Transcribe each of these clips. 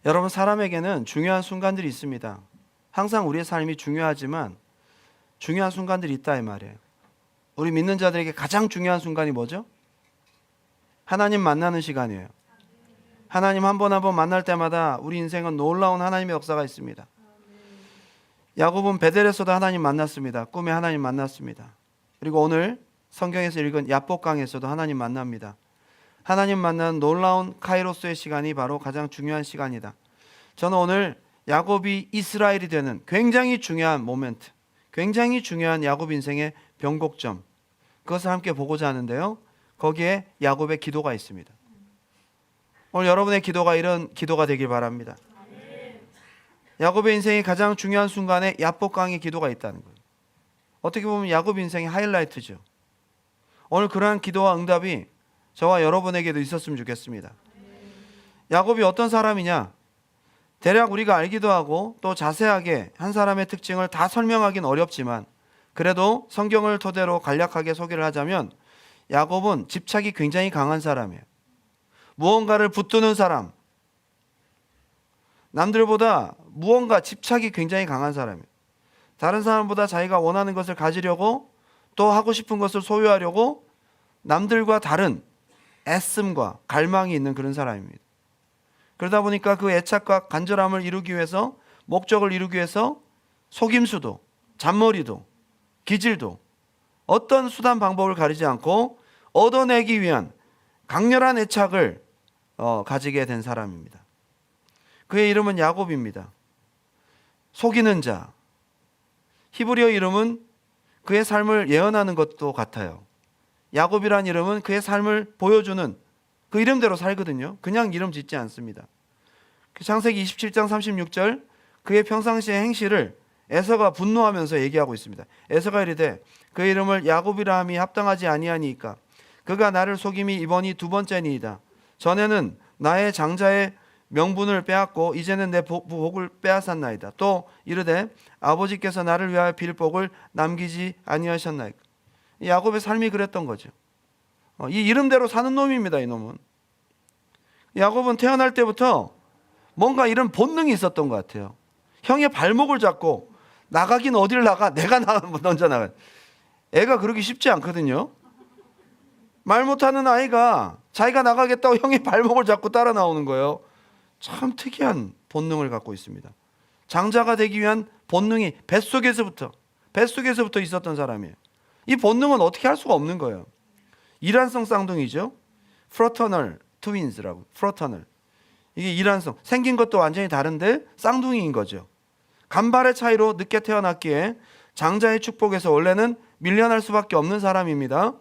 여러분, 사람에게는 중요한 순간들이 있습니다. 항상 우리의 삶이 중요하지만 중요한 순간들이 있다 이 말이에요. 우리 믿는 자들에게 가장 중요한 순간이 뭐죠? 하나님 만나는 시간이에요. 하나님 한 번 한 번 만날 때마다 우리 인생은 놀라운 하나님의 역사가 있습니다. 야곱은 베델에서도 하나님 만났습니다. 꿈에 하나님 만났습니다. 그리고 오늘 성경에서 읽은 야복강에서도 하나님 만납니다. 하나님 만나는 놀라운 카이로스의 시간이 바로 가장 중요한 시간이다. 저는 오늘 야곱이 이스라엘이 되는 굉장히 중요한 모멘트, 굉장히 중요한 야곱 인생의 변곡점, 그것을 함께 보고자 하는데요. 거기에 야곱의 기도가 있습니다. 오늘 여러분의 기도가 이런 기도가 되길 바랍니다. 야곱의 인생의 가장 중요한 순간에 야복강의 기도가 있다는 거예요. 어떻게 보면 야곱 인생의 하이라이트죠. 오늘 그러한 기도와 응답이 저와 여러분에게도 있었으면 좋겠습니다. 야곱이 어떤 사람이냐? 대략 우리가 알기도 하고 또 자세하게 한 사람의 특징을 다 설명하기는 어렵지만 그래도 성경을 토대로 간략하게 소개를 하자면 야곱은 집착이 굉장히 강한 사람이에요. 무언가를 붙드는 사람, 남들보다 무언가 집착이 굉장히 강한 사람이에요. 다른 사람보다 자기가 원하는 것을 가지려고 또 하고 싶은 것을 소유하려고 남들과 다른 애씀과 갈망이 있는 그런 사람입니다. 그러다 보니까 그 애착과 간절함을 이루기 위해서, 목적을 이루기 위해서 속임수도 잔머리도 기질도 어떤 수단 방법을 가리지 않고 얻어내기 위한 강렬한 애착을 가지게 된 사람입니다. 그의 이름은 야곱입니다. 속이는 자. 히브리어 이름은 그의 삶을 예언하는 것도 같아요. 야곱이란 이름은 그의 삶을 보여주는 그 이름대로 살거든요. 그냥 이름 짓지 않습니다. 창세기 27장 36절 그의 평상시의 행실을 에서가 분노하면서 얘기하고 있습니다. 에서가 이르되 그의 이름을 야곱이라 함이 합당하지 아니하니이까 그가 나를 속임이 이번이 두 번째니이다. 전에는 나의 장자의 명분을 빼앗고 이제는 내 복을 빼앗았나이다. 또 이르되 아버지께서 나를 위하여 빌 복을 남기지 아니하셨나이까. 야곱의 삶이 그랬던 거죠. 이 이름대로 사는 놈입니다. 이 놈은. 야곱은 태어날 때부터 뭔가 이런 본능이 있었던 것 같아요. 형의 발목을 잡고 나가긴 어딜 나가, 내가 먼저 나가. 애가 그러기 쉽지 않거든요. 말 못하는 아이가 자기가 나가겠다고 형의 발목을 잡고 따라 나오는 거예요. 참 특이한 본능을 갖고 있습니다. 장자가 되기 위한 본능이 뱃속에서부터 있었던 사람이에요. 이 본능은 어떻게 할 수가 없는 거예요. 이란성 쌍둥이죠. 프로터널 트윈스라고. 프로터널. 이게 이란성. 생긴 것도 완전히 다른데 쌍둥이인 거죠. 간발의 차이로 늦게 태어났기에 장자의 축복에서 원래는 밀려날 수밖에 없는 사람입니다.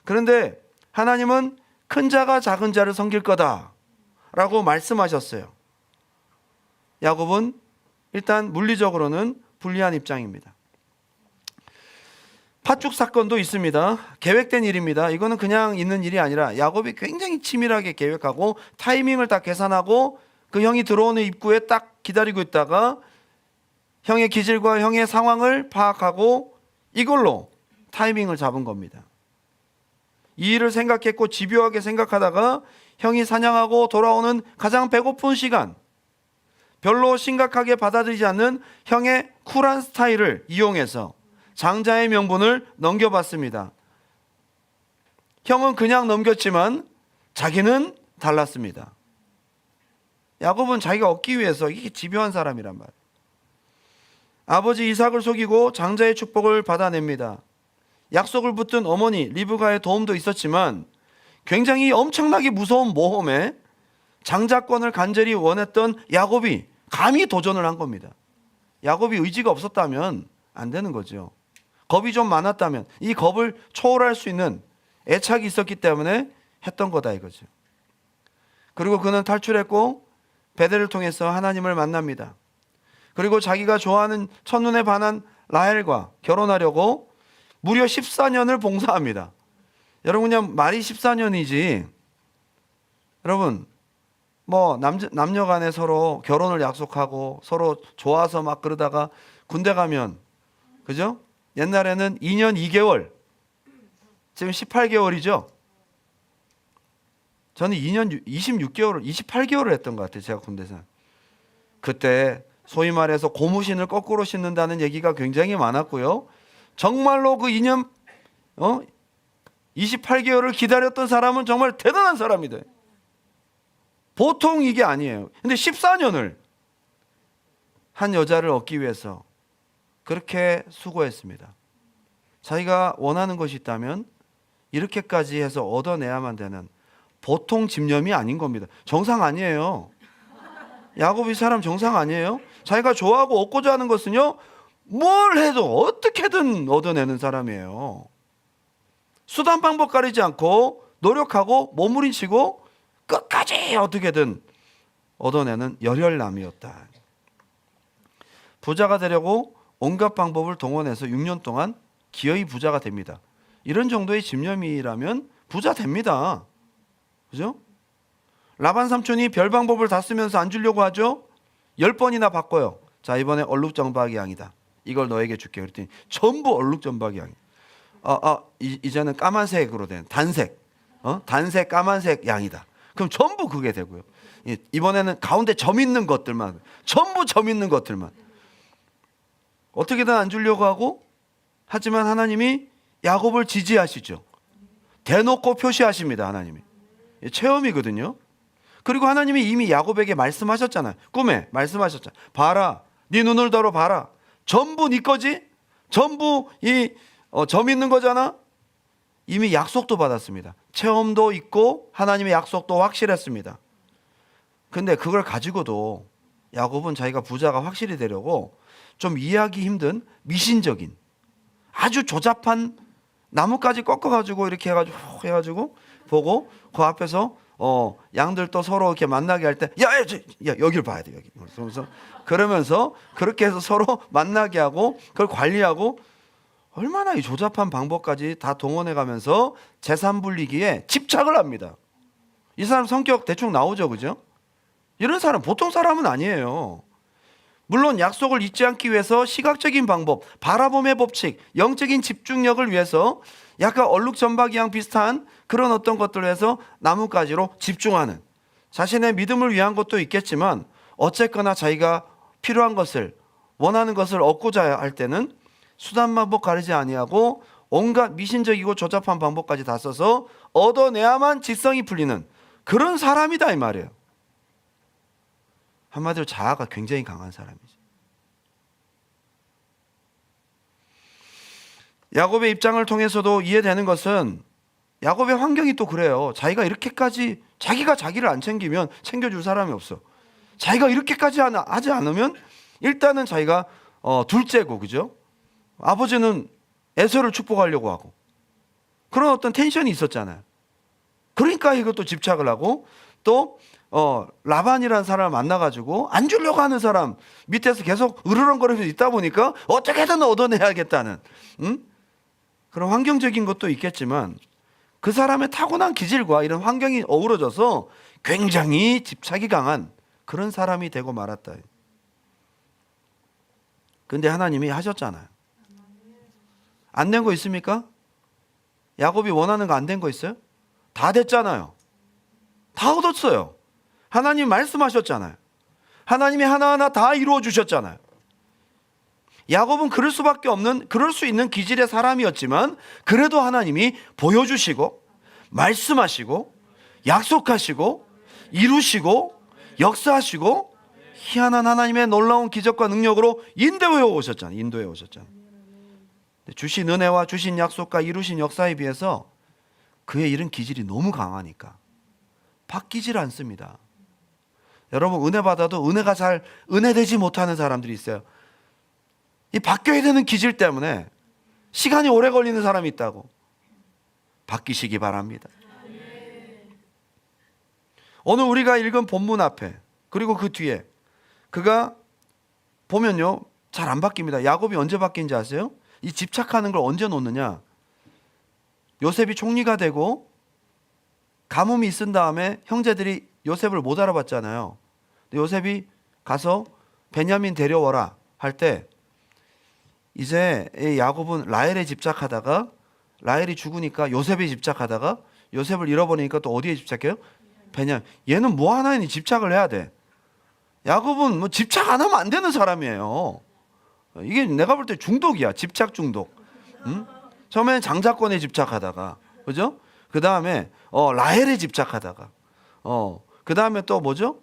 그런데 하나님은 큰 자가 작은 자를 섬길 거다 라고 말씀하셨어요. 야곱은 일단 물리적으로는 불리한 입장입니다. 팥죽 사건도 있습니다. 계획된 일입니다. 이거는 그냥 있는 일이 아니라 야곱이 굉장히 치밀하게 계획하고 타이밍을 딱 계산하고 그 형이 들어오는 입구에 딱 기다리고 있다가 형의 기질과 형의 상황을 파악하고 이걸로 타이밍을 잡은 겁니다. 이 일을 생각했고 집요하게 생각하다가 형이 사냥하고 돌아오는 가장 배고픈 시간, 별로 심각하게 받아들이지 않는 형의 쿨한 스타일을 이용해서 장자의 명분을 넘겨봤습니다. 형은 그냥 넘겼지만 자기는 달랐습니다. 야곱은 자기가 얻기 위해서 이게 집요한 사람이란 말이에요. 아버지 이삭을 속이고 장자의 축복을 받아냅니다. 약속을 붙든 어머니 리브가의 도움도 있었지만 굉장히 엄청나게 무서운 모험에 장자권을 간절히 원했던 야곱이 감히 도전을 한 겁니다. 야곱이 의지가 없었다면 안 되는 거죠. 겁이 좀 많았다면 이 겁을 초월할 수 있는 애착이 있었기 때문에 했던 거다 이거죠. 그리고 그는 탈출했고 베델을 통해서 하나님을 만납니다. 그리고 자기가 좋아하는 첫눈에 반한 라헬과 결혼하려고 무려 14년을 봉사합니다. 여러분 그냥 말이 14년이지 여러분 뭐 남녀 간에 서로 결혼을 약속하고 서로 좋아서 막 그러다가 군대 가면 그죠? 옛날에는 2년 2개월 지금 18개월이죠. 저는 2년 26개월을 28개월을 했던 것 같아요. 제가 군대에서. 그때 소위 말해서 고무신을 거꾸로 신는다는 얘기가 굉장히 많았고요. 정말로 그 이념 28개월을 기다렸던 사람은 정말 대단한 사람이다. 보통 이게 아니에요. 근데 14년을 한 여자를 얻기 위해서 그렇게 수고했습니다. 자기가 원하는 것이 있다면 이렇게까지 해서 얻어내야만 되는 보통 집념이 아닌 겁니다. 정상 아니에요. 야곱이 사람 정상 아니에요. 자기가 좋아하고 얻고자 하는 것은요, 뭘 해도 어떻게든 얻어내는 사람이에요. 수단 방법 가리지 않고 노력하고 몸부림치고 끝까지 어떻게든 얻어내는 열혈남이었다. 부자가 되려고 온갖 방법을 동원해서 6년 동안 기어이 부자가 됩니다. 이런 정도의 집념이라면 부자 됩니다. 그죠? 라반 삼촌이 별 방법을 다 쓰면서 안 주려고 하죠. 10번이나 바꿔요. 자, 이번에 얼룩점박이 양이다. 이걸 너에게 줄게. 그랬더니 전부 얼룩점박이 양이. 이제는 까만색으로 된 단색, 단색 까만색 양이다. 그럼 전부 그게 되고요. 이번에는 가운데 점 있는 것들만, 전부 점 있는 것들만. 어떻게든 안 주려고 하고, 하지만 하나님이 야곱을 지지하시죠. 대놓고 표시하십니다. 하나님이. 체험이거든요. 그리고 하나님이 이미 야곱에게 말씀하셨잖아요. 꿈에 말씀하셨잖아요. 봐라, 네 눈을 들어 봐라. 전부 네 거지? 전부 점 있는 거잖아. 이미 약속도 받았습니다. 체험도 있고 하나님의 약속도 확실했습니다. 근데 그걸 가지고도 야곱은 자기가 부자가 확실히 되려고 좀 이해하기 힘든 미신적인 아주 조잡한 나뭇가지 꺾어가지고 이렇게 해가지고 보고 그 앞에서 양들도 서로 이렇게 만나게 할 때 야 여기를 봐야 돼 여기. 그러면서 그렇게 해서 서로 만나게 하고 그걸 관리하고 얼마나 이 조잡한 방법까지 다 동원해가면서 재산 분리기에 집착을 합니다. 이 사람 성격 대충 나오죠, 그죠? 이런 사람 보통 사람은 아니에요. 물론 약속을 잊지 않기 위해서 시각적인 방법, 바라봄의 법칙, 영적인 집중력을 위해서 약간 얼룩점박이랑 비슷한 그런 어떤 것들을 해서 나뭇가지로 집중하는 자신의 믿음을 위한 것도 있겠지만 어쨌거나 자기가 필요한 것을 원하는 것을 얻고자 할 때는 수단 방법 가리지 아니하고 온갖 미신적이고 조잡한 방법까지 다 써서 얻어내야만 직성이 풀리는 그런 사람이다 이 말이에요. 한마디로 자아가 굉장히 강한 사람이죠. 야곱의 입장을 통해서도 이해되는 것은 야곱의 환경이 또 그래요. 자기가 이렇게까지 자기가 자기를 안 챙기면 챙겨줄 사람이 없어. 자기가 이렇게까지 하지 않으면 일단은 자기가 둘째고, 그죠? 아버지는 에서를 축복하려고 하고 그런 어떤 텐션이 있었잖아요. 그러니까 이것도 집착을 하고 또 라반이라는 사람을 만나가지고 안 주려고 하는 사람 밑에서 계속 으르렁거리면서 있다 보니까 어떻게든 얻어내야겠다는 그런 환경적인 것도 있겠지만 그 사람의 타고난 기질과 이런 환경이 어우러져서 굉장히 집착이 강한 그런 사람이 되고 말았다. 근데 하나님이 하셨잖아요. 안 된 거 있습니까? 야곱이 원하는 거 안 된 거 있어요? 다 됐잖아요. 다 얻었어요. 하나님 말씀하셨잖아요. 하나님이 하나하나 다 이루어 주셨잖아요. 야곱은 그럴 수밖에 없는 그럴 수 있는 기질의 사람이었지만 그래도 하나님이 보여주시고 말씀하시고 약속하시고 이루시고 역사하시고 희한한 하나님의 놀라운 기적과 능력으로 인도해 오셨잖아요. 주신 은혜와 주신 약속과 이루신 역사에 비해서 그의 이런 기질이 너무 강하니까 바뀌질 않습니다. 여러분 은혜 받아도 은혜가 잘 은혜되지 못하는 사람들이 있어요. 이 바뀌어야 되는 기질 때문에 시간이 오래 걸리는 사람이 있다고. 바뀌시기 바랍니다. 오늘 우리가 읽은 본문 앞에 그리고 그 뒤에 그가 보면요 잘 안 바뀝니다. 야곱이 언제 바뀐지 아세요? 이 집착하는 걸 언제 놓느냐? 요셉이 총리가 되고 가뭄이 있은 다음에 형제들이 요셉을 못 알아봤잖아요. 요셉이 가서 베냐민 데려와라 할 때 이제 야곱은 라헬에 집착하다가 라헬이 죽으니까 요셉에 집착하다가 요셉을 잃어버리니까 또 어디에 집착해요? 베냐민. 얘는 뭐 하나에 집착을 해야 돼. 야곱은 뭐 집착 안 하면 안 되는 사람이에요. 이게 내가 볼 때 중독이야. 집착 중독. 응? 처음에는 장자권에 집착하다가, 그죠? 그 다음에 라헬에 집착하다가, 그 다음에 또 뭐죠?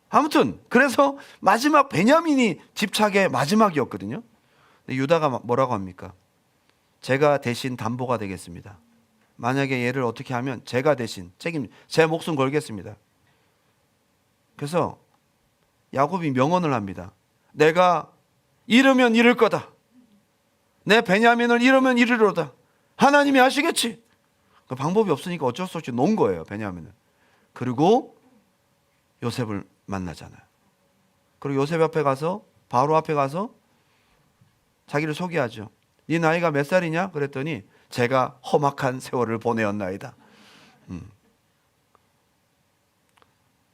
아무튼 그래서 마지막 베냐민이 집착의 마지막이었거든요. 근데 유다가 뭐라고 합니까? 제가 대신 담보가 되겠습니다. 만약에 얘를 어떻게 하면 제가 대신 제 목숨 걸겠습니다. 그래서 야곱이 명언을 합니다. 내가 잃으면 잃을 거다. 내 베냐민을 잃으면 잃으로다. 하나님이 하시겠지. 그 방법이 없으니까 어쩔 수 없이 놓은 거예요, 베냐민을. 그리고 요셉을 만나잖아요. 그리고 요셉 앞에 가서, 바로 앞에 가서 자기를 소개하죠. 네 나이가 몇 살이냐? 그랬더니 제가 험악한 세월을 보내었나이다.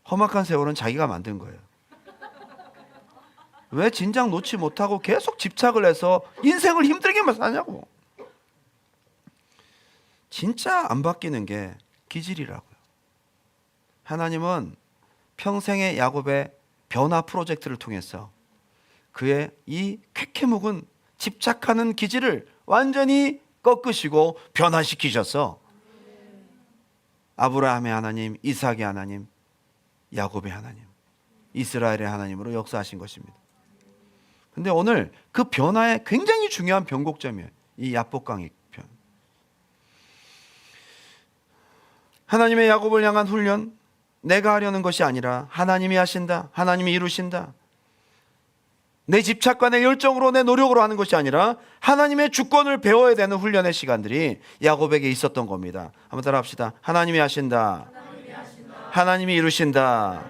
험악한 세월은 자기가 만든 거예요. 왜 진작 놓지 못하고 계속 집착을 해서 인생을 힘들게만 사냐고. 진짜 안 바뀌는 게 기질이라고요. 하나님은 평생의 야곱의 변화 프로젝트를 통해서 그의 이 쾌쾌묵은 집착하는 기질을 완전히 꺾으시고 변화시키셔서 아브라함의 하나님, 이삭의 하나님, 야곱의 하나님, 이스라엘의 하나님으로 역사하신 것입니다. 근데 오늘 그 변화에 굉장히 중요한 변곡점이에요. 이 야복강의 편. 하나님의 야곱을 향한 훈련, 내가 하려는 것이 아니라 하나님이 하신다. 하나님이 이루신다. 내 집착과 내 열정으로 내 노력으로 하는 것이 아니라 하나님의 주권을 배워야 되는 훈련의 시간들이 야곱에게 있었던 겁니다. 한번 따라 합시다. 하나님이 하신다. 하나님이 이루신다.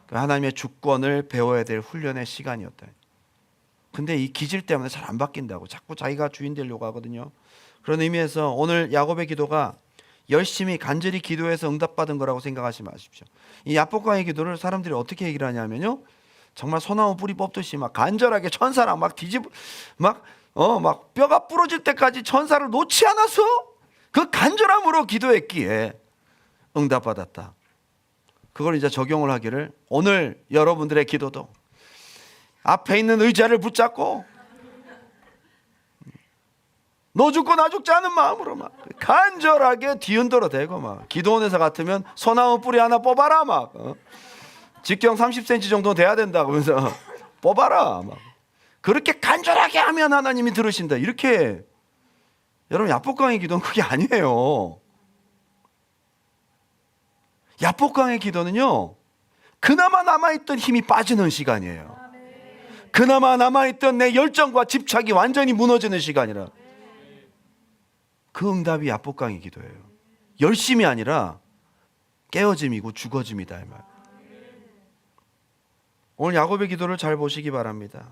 하나님의 주권을 배워야 될 훈련의 시간이었다. 근데 이 기질 때문에 잘 안 바뀐다고 자꾸 자기가 주인 되려고 하거든요. 그런 의미에서 오늘 야곱의 기도가 열심히 간절히 기도해서 응답받은 거라고 생각하지 마십시오. 이 야복강의 기도를 사람들이 어떻게 얘기를 하냐면요, 정말 소나무 뿌리 뽑듯이 막 간절하게 천사랑 막 막 뼈가 부러질 때까지 천사를 놓지 않아서 그 간절함으로 기도했기에 응답받았다. 그걸 이제 적용을 하기를 오늘 여러분들의 기도도 앞에 있는 의자를 붙잡고 너 죽고 나 죽지 않은 마음으로 막 간절하게 뒤흔들어 대고 막 기도원에서 같으면 소나무 뿌리 하나 뽑아라 막 직경 30cm 정도 돼야 된다고 하면서 뽑아라 막 그렇게 간절하게 하면 하나님이 들으신다. 이렇게 여러분 야복강의 기도는 그게 아니에요. 야복강의 기도는요, 그나마 남아있던 힘이 빠지는 시간이에요. 그나마 남아있던 내 열정과 집착이 완전히 무너지는 시간이라. 그 응답이 야복강의 기도예요. 열심이 아니라 깨어짐이고 죽어짐이다 이 말. 오늘 야곱의 기도를 잘 보시기 바랍니다.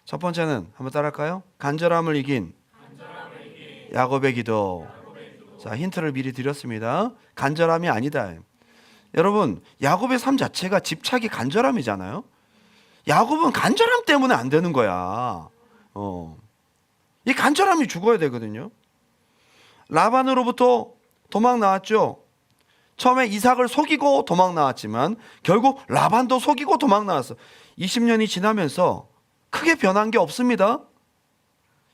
첫 번째는 한번 따라할까요? 간절함을 이긴 야곱의 기도. 자, 힌트를 미리 드렸습니다. 간절함이 아니다. 여러분, 야곱의 삶 자체가 집착이 간절함이잖아요. 야곱은 간절함 때문에 안 되는 거야. 이 간절함이 죽어야 되거든요. 라반으로부터 도망 나왔죠. 처음에 이삭을 속이고 도망 나왔지만 결국 라반도 속이고 도망 나왔어. 20년이 지나면서 크게 변한 게 없습니다.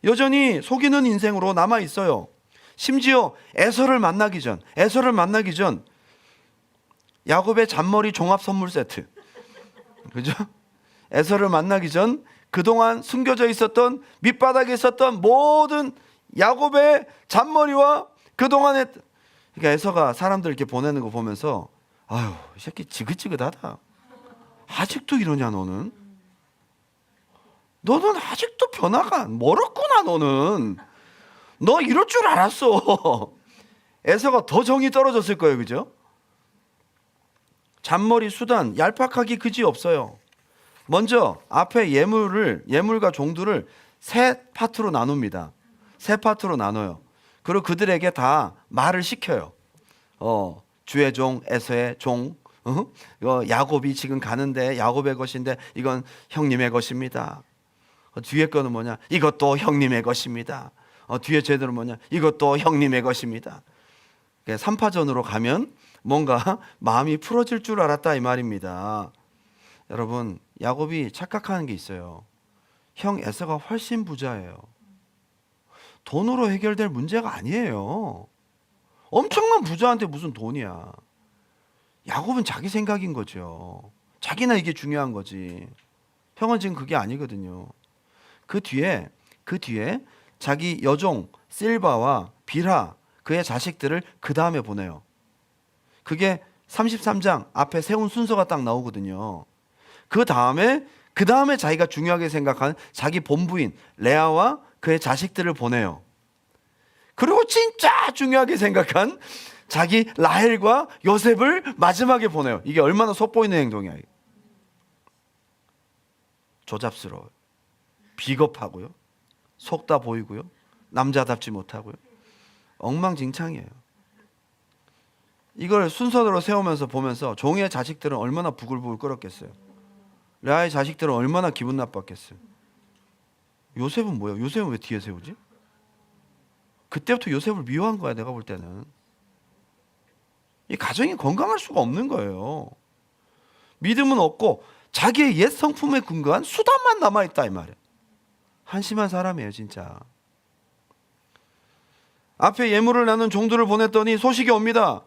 여전히 속이는 인생으로 남아 있어요. 심지어 에서를 만나기 전 야곱의 잔머리 종합 선물 세트, 그죠? 에서를 만나기 전 그동안 숨겨져 있었던 밑바닥에 있었던 모든 야곱의 잔머리와 그동안의, 그러니까 에서가 사람들 이렇게 보내는 거 보면서 아유, 이 새끼 지긋지긋하다. 아직도 이러냐 너는? 너는 아직도 변화가 멀었구나 너는. 너 이럴 줄 알았어. 에서가 더 정이 떨어졌을 거예요, 그죠? 잔머리 수단 얄팍하기 그지 없어요. 먼저 앞에 예물과 종들을 세 파트로 나눕니다. 세 파트로 나눠요. 그리고 그들에게 다 말을 시켜요. 주의 종, 에서의 종, 이거 야곱이 지금 가는데 야곱의 것인데 이건 형님의 것입니다. 뒤에 거는 뭐냐? 이것도 형님의 것입니다. 뒤에 제대로 뭐냐? 이것도 형님의 것입니다. 3파전으로 가면 뭔가 마음이 풀어질 줄 알았다 이 말입니다. 여러분, 야곱이 착각하는 게 있어요. 형 에서가 훨씬 부자예요. 돈으로 해결될 문제가 아니에요. 엄청난 부자한테 무슨 돈이야. 야곱은 자기 생각인 거죠. 자기나 이게 중요한 거지. 형은 지금 그게 아니거든요. 그 뒤에 자기 여종 실바와 빌하 그의 자식들을 그 다음에 보내요. 그게 33장 앞에 세운 순서가 딱 나오거든요. 그 다음에 자기가 중요하게 생각하는 자기 본부인 레아와 그의 자식들을 보내요. 그리고 진짜 중요하게 생각한 자기 라헬과 요셉을 마지막에 보내요. 이게 얼마나 속보이는 행동이야. 조잡스러워요. 비겁하고요. 속다 보이고요. 남자답지 못하고요. 엉망진창이에요. 이걸 순서대로 세우면서 보면서 종의 자식들은 얼마나 부글부글 끓었겠어요. 레아의 자식들은 얼마나 기분 나빴겠어요. 요셉은 뭐예요? 요셉은 왜 뒤에 세우지? 그때부터 요셉을 미워한 거야, 내가 볼 때는. 이 가정이 건강할 수가 없는 거예요. 믿음은 없고 자기의 옛 성품에 근거한 수단만 남아있다 이 말이에요. 한심한 사람이에요, 진짜. 앞에 예물을 나눈 종들을 보냈더니 소식이 옵니다.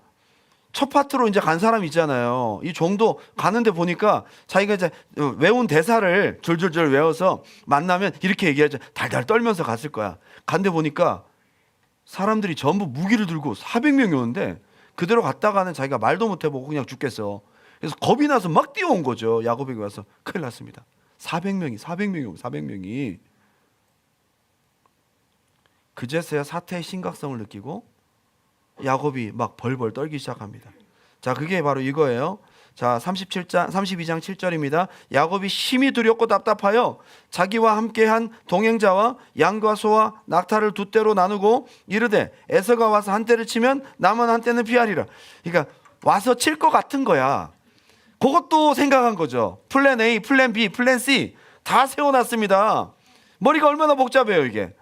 첫 파트로 이제 간 사람 있잖아요. 이 종도 가는데 보니까 자기가 이제 외운 대사를 줄줄줄 외워서 만나면 이렇게 얘기하죠. 달달 떨면서 갔을 거야. 간데 보니까 사람들이 전부 무기를 들고 400명이 오는데 그대로 갔다가는 자기가 말도 못 해보고 그냥 죽겠어. 그래서 겁이 나서 막 뛰어온 거죠. 야곱에게 와서 큰일 났습니다. 400명이. 그제서야 사태의 심각성을 느끼고 야곱이 막 벌벌 떨기 시작합니다. 자, 그게 바로 이거예요. 자, 32장 7절입니다. 야곱이 심히 두렵고 답답하여 자기와 함께한 동행자와 양과 소와 낙타를 두 떼로 나누고 이르되 에서가 와서 한 떼를 치면 남은 한 떼는 피하리라. 그러니까 와서 칠 것 같은 거야. 그것도 생각한 거죠. 플랜 A, 플랜 B, 플랜 C 다 세워놨습니다. 머리가 얼마나 복잡해요 이게.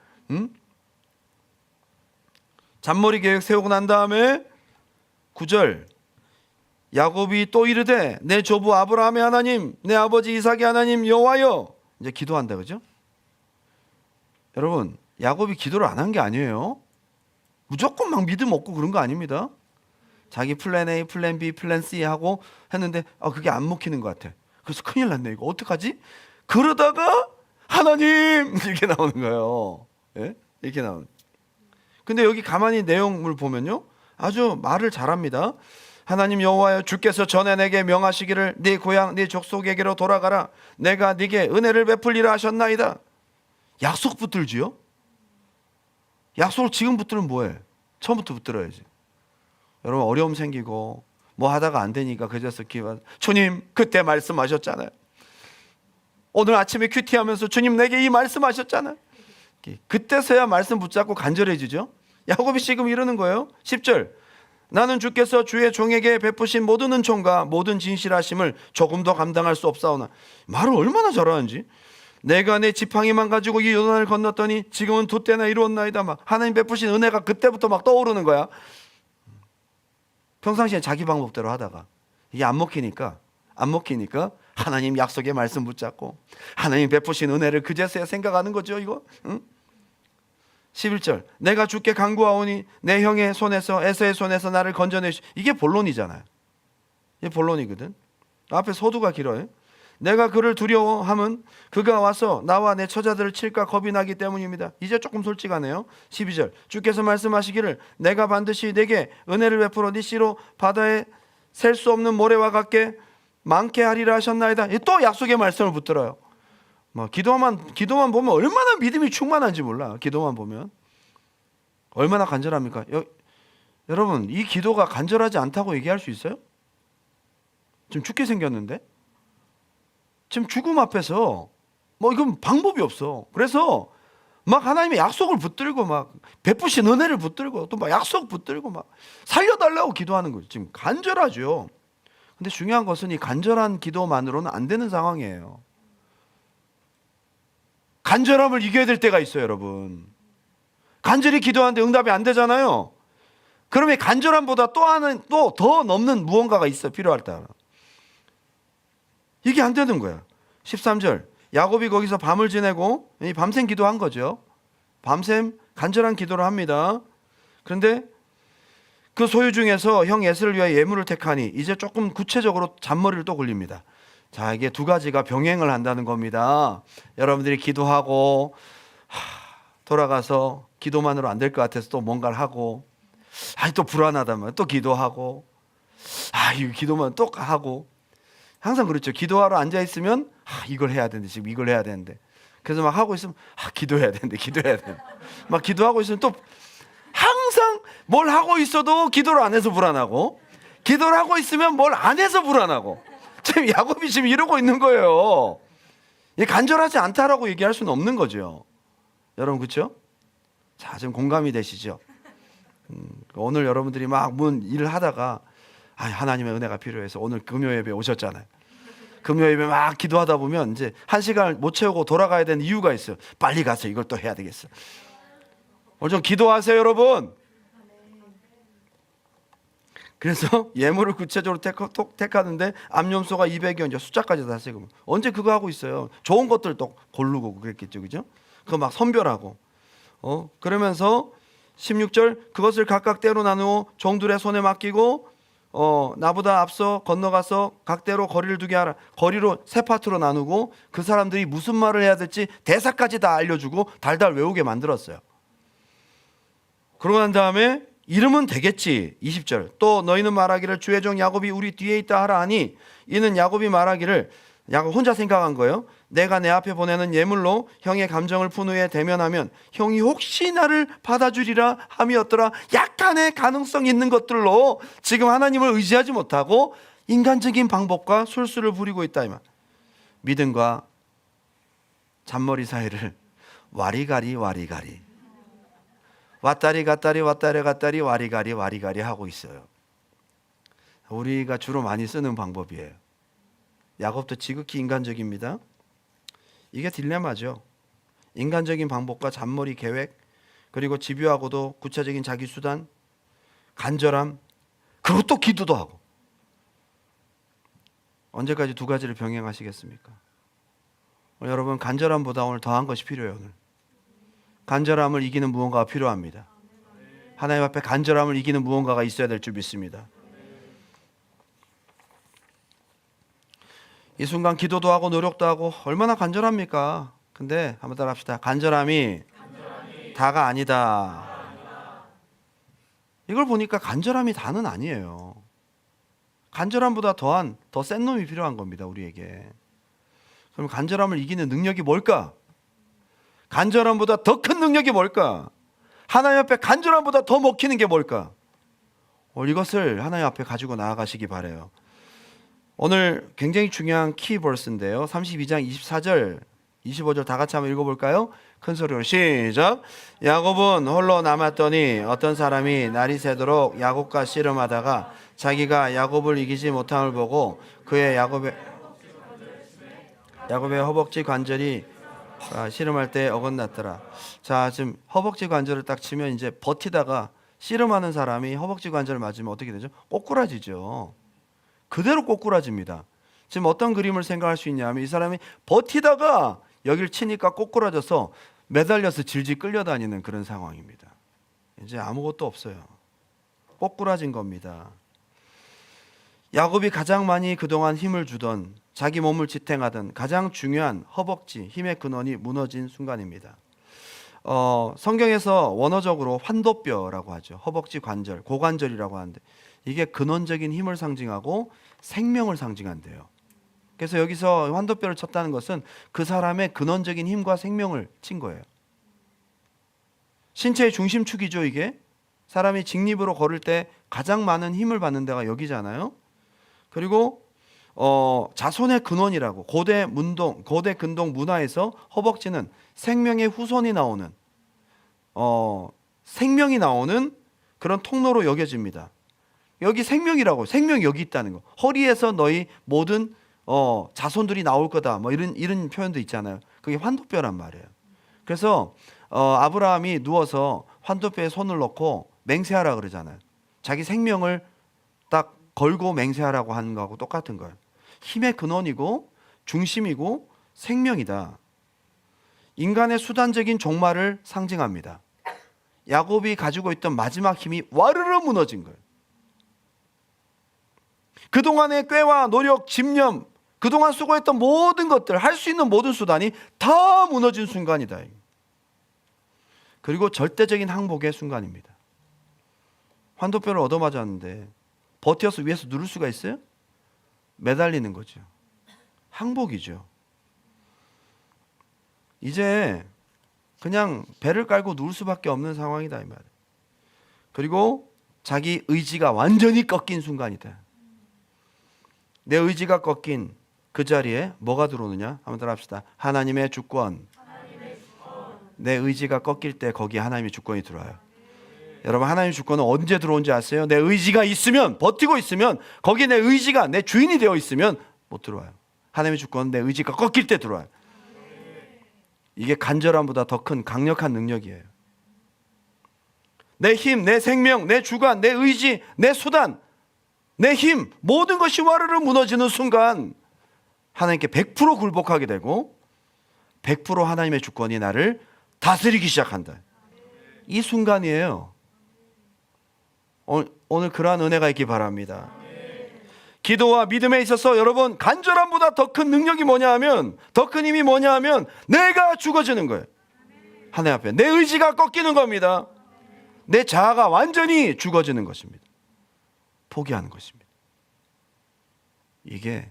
잔머리 계획 세우고 난 다음에 9절 야곱이 또 이르되 내 조부 아브라함의 하나님 내 아버지 이삭의 하나님 여호와여. 이제 기도한다, 그죠? 여러분, 야곱이 기도를 안 한 게 아니에요. 무조건 막 믿음 없고 그런 거 아닙니다. 자기 플랜 A, 플랜 B, 플랜 C 하고 했는데 그게 안 먹히는 것 같아. 그래서 큰일 났네, 이거 어떡하지? 그러다가 하나님 이렇게 나오는 거예요. 예? 이렇게 나오는. 근데 여기 가만히 내용을 보면요, 아주 말을 잘합니다. 하나님 여호와여, 주께서 전에 내게 명하시기를 네 고향 네 족속에게로 돌아가라. 내가 네게 은혜를 베풀리라 하셨나이다. 약속 붙들지요? 약속을 지금 붙들면 뭐해? 처음부터 붙들어야지. 여러분, 어려움 생기고 뭐 하다가 안 되니까 그제서 기도하면 주님 그때 말씀하셨잖아요. 오늘 아침에 큐티하면서 주님 내게 이 말씀하셨잖아요. 그때서야 말씀 붙잡고 간절해지죠. 야곱이 지금 이러는 거예요. 10절 나는 주께서 주의 종에게 베푸신 모든 은총과 모든 진실하심을 조금 더 감당할 수 없사오나. 말을 얼마나 잘하는지. 내가 내 지팡이만 가지고 이 요단을 건넜더니 지금은 두 때나 이루었나이다. 막 하나님 베푸신 은혜가 그때부터 막 떠오르는 거야. 평상시에 자기 방법대로 하다가 이게 안 먹히니까 하나님 약속의 말씀 붙잡고 하나님 베푸신 은혜를 그제서야 생각하는 거죠. 이거. 응? 11절 내가 주께 간구하오니 내 형의 손에서 에서의 손에서 나를 건져내시. 이게 본론이잖아요. 이게 본론이거든. 앞에 소두가 길어요. 내가 그를 두려워함은 그가 와서 나와 내 처자들을 칠까 겁이 나기 때문입니다. 이제 조금 솔직하네요. 12절 주께서 말씀하시기를 내가 반드시 내게 은혜를 베풀어 네 씨로 바다에 셀 수 없는 모래와 같게 많게 하리라 하셨나이다. 또 약속의 말씀을 붙들어요. 뭐 기도만 보면 얼마나 믿음이 충만한지 몰라. 기도만 보면 얼마나 간절합니까? 여러분, 이 기도가 간절하지 않다고 얘기할 수 있어요? 지금 죽게 생겼는데, 지금 죽음 앞에서 뭐 이건 방법이 없어. 그래서 막 하나님의 약속을 붙들고 막 베푸신 은혜를 붙들고 또 막 약속 붙들고 막 살려달라고 기도하는 거죠. 지금 간절하죠. 근데 중요한 것은 이 간절한 기도만으로는 안 되는 상황이에요. 간절함을 이겨야 될 때가 있어요, 여러분. 간절히 기도하는데 응답이 안 되잖아요. 그러면 간절함보다 또 더 넘는 무언가가 있어, 필요할 때. 이게 안 되는 거야. 13절 야곱이 거기서 밤을 지내고 밤샘 기도한 거죠. 밤샘 간절한 기도를 합니다. 그런데 그 소유 중에서 형 에스를 위하여 예물을 택하니 이제 조금 구체적으로 잔머리를 또 굴립니다. 자, 이게 두 가지가 병행을 한다는 겁니다. 여러분들이 기도하고 돌아가서 기도만으로 안 될 것 같아서 또 뭔가를 하고 또 불안하다면 또 기도하고 이 기도만 또 하고 항상 그렇죠. 기도하러 앉아 있으면 이걸 해야 되는데 지금 이걸 해야 되는데 그래서 막 하고 있으면 기도해야 되는데 기도해야 되는데 막 기도하고 있으면 또 항상 뭘 하고 있어도 기도를 안 해서 불안하고 기도를 하고 있으면 뭘 안 해서 불안하고 지금 야곱이 지금 이러고 있는 거예요. 간절하지 않다라고 얘기할 수는 없는 거죠. 여러분 그렇죠? 자, 지금 공감이 되시죠? 오늘 여러분들이 막 일을 하다가 하나님의 은혜가 필요해서 오늘 금요 예배 오셨잖아요. 금요 예배 막 기도하다 보면 이제 1시간을 못 채우고 돌아가야 되는 이유가 있어요. 빨리 가서 이걸 또 해야 되겠어. 오늘 좀 기도하세요, 여러분. 그래서 예물을 구체적으로 택하는데 암염소가 200여 이제 숫자까지 다 세고 언제 그거 하고 있어요. 좋은 것들 또 고르고 그랬겠죠, 그죠? 그거 막 선별하고 그러면서 16절 그것을 각각 때로 나누어 종들의 손에 맡기고 나보다 앞서 건너가서 각대로 거리를 두게 하라. 거리로 세 파트로 나누고 그 사람들이 무슨 말을 해야 될지 대사까지 다 알려주고 달달 외우게 만들었어요. 그러고 난 다음에 이러면 되겠지. 20절 또 너희는 말하기를 주의 종 야곱이 우리 뒤에 있다 하라 하니 이는 야곱이 말하기를 야곱 혼자 생각한 거예요. 내가 내 앞에 보내는 예물로 형의 감정을 푼 후에 대면하면 형이 혹시 나를 받아주리라 함이었더라. 약간의 가능성 있는 것들로 지금 하나님을 의지하지 못하고 인간적인 방법과 술수를 부리고 있다 이 말. 믿음과 잔머리 사이를 와리가리 왔다리 갔다리 와리가리 하고 있어요. 우리가 주로 많이 쓰는 방법이에요. 야곱도 지극히 인간적입니다. 이게 딜레마죠. 인간적인 방법과 잔머리 계획, 그리고 집요하고도 구체적인 자기 수단, 간절함, 그리고 또 기도도 하고. 언제까지 두 가지를 병행하시겠습니까? 여러분 간절함보다 오늘 더한 것이 필요해요. 오늘 간절함을 이기는 무언가가 필요합니다. 하나님 앞에 간절함을 이기는 무언가가 있어야 될 줄 믿습니다. 이 순간 기도도 하고 노력도 하고 얼마나 간절합니까? 근데 한번 따라 합시다. 간절함이 다가 아니다. 이걸 보니까 간절함이 다는 아니에요. 간절함보다 더 센 놈이 필요한 겁니다, 우리에게. 그럼 간절함을 이기는 능력이 뭘까? 간절함보다 더 큰 능력이 뭘까? 하나님 앞에 간절함보다 더 먹히는 게 뭘까? 이것을 하나님 앞에 가지고 나아가시기 바라요. 오늘 굉장히 중요한 키버스인데요. 32장 24절 25절 다 같이 한번 읽어볼까요? 큰 소리로 시작. 야곱은 홀로 남았더니 어떤 사람이 날이 새도록 야곱과 씨름하다가 자기가 야곱을 이기지 못함을 보고 그의 야곱의 허벅지 관절이 씨름할 때 어긋났더라. 자, 지금 허벅지 관절을 딱 치면 이제 버티다가 씨름하는 사람이 허벅지 관절을 맞으면 어떻게 되죠? 꼬꾸라지죠. 그대로 꼬꾸라집니다. 지금 어떤 그림을 생각할 수 있냐면 이 사람이 버티다가 여기를 치니까 꼬꾸라져서 매달려서 질질 끌려다니는 그런 상황입니다. 이제 아무것도 없어요. 꼬꾸라진 겁니다. 야곱이 가장 많이 그동안 힘을 주던 자기 몸을 지탱하던 가장 중요한 허벅지, 힘의 근원이 무너진 순간입니다. 성경에서 원어적으로 환도뼈라고 하죠. 허벅지 관절, 고관절이라고 하는데 이게 근원적인 힘을 상징하고 생명을 상징한대요. 그래서 여기서 환도뼈를 쳤다는 것은 그 사람의 근원적인 힘과 생명을 친 거예요. 신체의 중심축이죠, 이게. 사람이 직립으로 걸을 때 가장 많은 힘을 받는 데가 여기잖아요. 그리고 자손의 근원이라고 고대 근동 문화에서 허벅지는 생명의 후손이 나오는 생명이 나오는 그런 통로로 여겨집니다. 여기 생명이라고, 생명이 여기 있다는 거. 허리에서 너희 모든 자손들이 나올 거다. 뭐 이런 표현도 있잖아요. 그게 환도뼈란 말이에요. 그래서 아브라함이 누워서 환도뼈에 손을 넣고 맹세하라 그러잖아요. 자기 생명을 딱 걸고 맹세하라고 하는 거하고 똑같은 거예요. 힘의 근원이고 중심이고 생명이다. 인간의 수단적인 종말을 상징합니다. 야곱이 가지고 있던 마지막 힘이 와르르 무너진 거예요. 그동안의 꾀와 노력, 집념, 그동안 수고했던 모든 것들, 할 수 있는 모든 수단이 다 무너진 순간이다. 그리고 절대적인 항복의 순간입니다. 환도뼈를 얻어맞았는데 버텨서 위에서 누를 수가 있어요? 매달리는 거죠. 항복이죠. 이제 그냥 배를 깔고 누울 수밖에 없는 상황이다 이 말이에요. 그리고 자기 의지가 완전히 꺾인 순간이다. 내 의지가 꺾인 그 자리에 뭐가 들어오느냐? 한번 따라 합시다. 하나님의 주권. 내 의지가 꺾일 때 거기에 하나님의 주권이 들어와요. 여러분, 하나님의 주권은 언제 들어온지 아세요? 내 의지가 있으면, 버티고 있으면, 거기에 내 의지가 내 주인이 되어 있으면 못 들어와요. 하나님의 주권은 내 의지가 꺾일 때 들어와요. 이게 간절함보다 더 큰 강력한 능력이에요. 내 힘, 내 생명, 내 주관, 내 의지, 내 수단, 내 힘, 모든 것이 와르르 무너지는 순간 하나님께 100% 굴복하게 되고 100% 하나님의 주권이 나를 다스리기 시작한다. 이 순간이에요. 오늘 그러한 은혜가 있기 바랍니다. 기도와 믿음에 있어서 여러분, 간절함보다 더 큰 능력이 뭐냐 하면, 더 큰 힘이 뭐냐 하면 내가 죽어지는 거예요. 하나님 앞에 내 의지가 꺾이는 겁니다. 내 자아가 완전히 죽어지는 것입니다. 포기하는 것입니다. 이게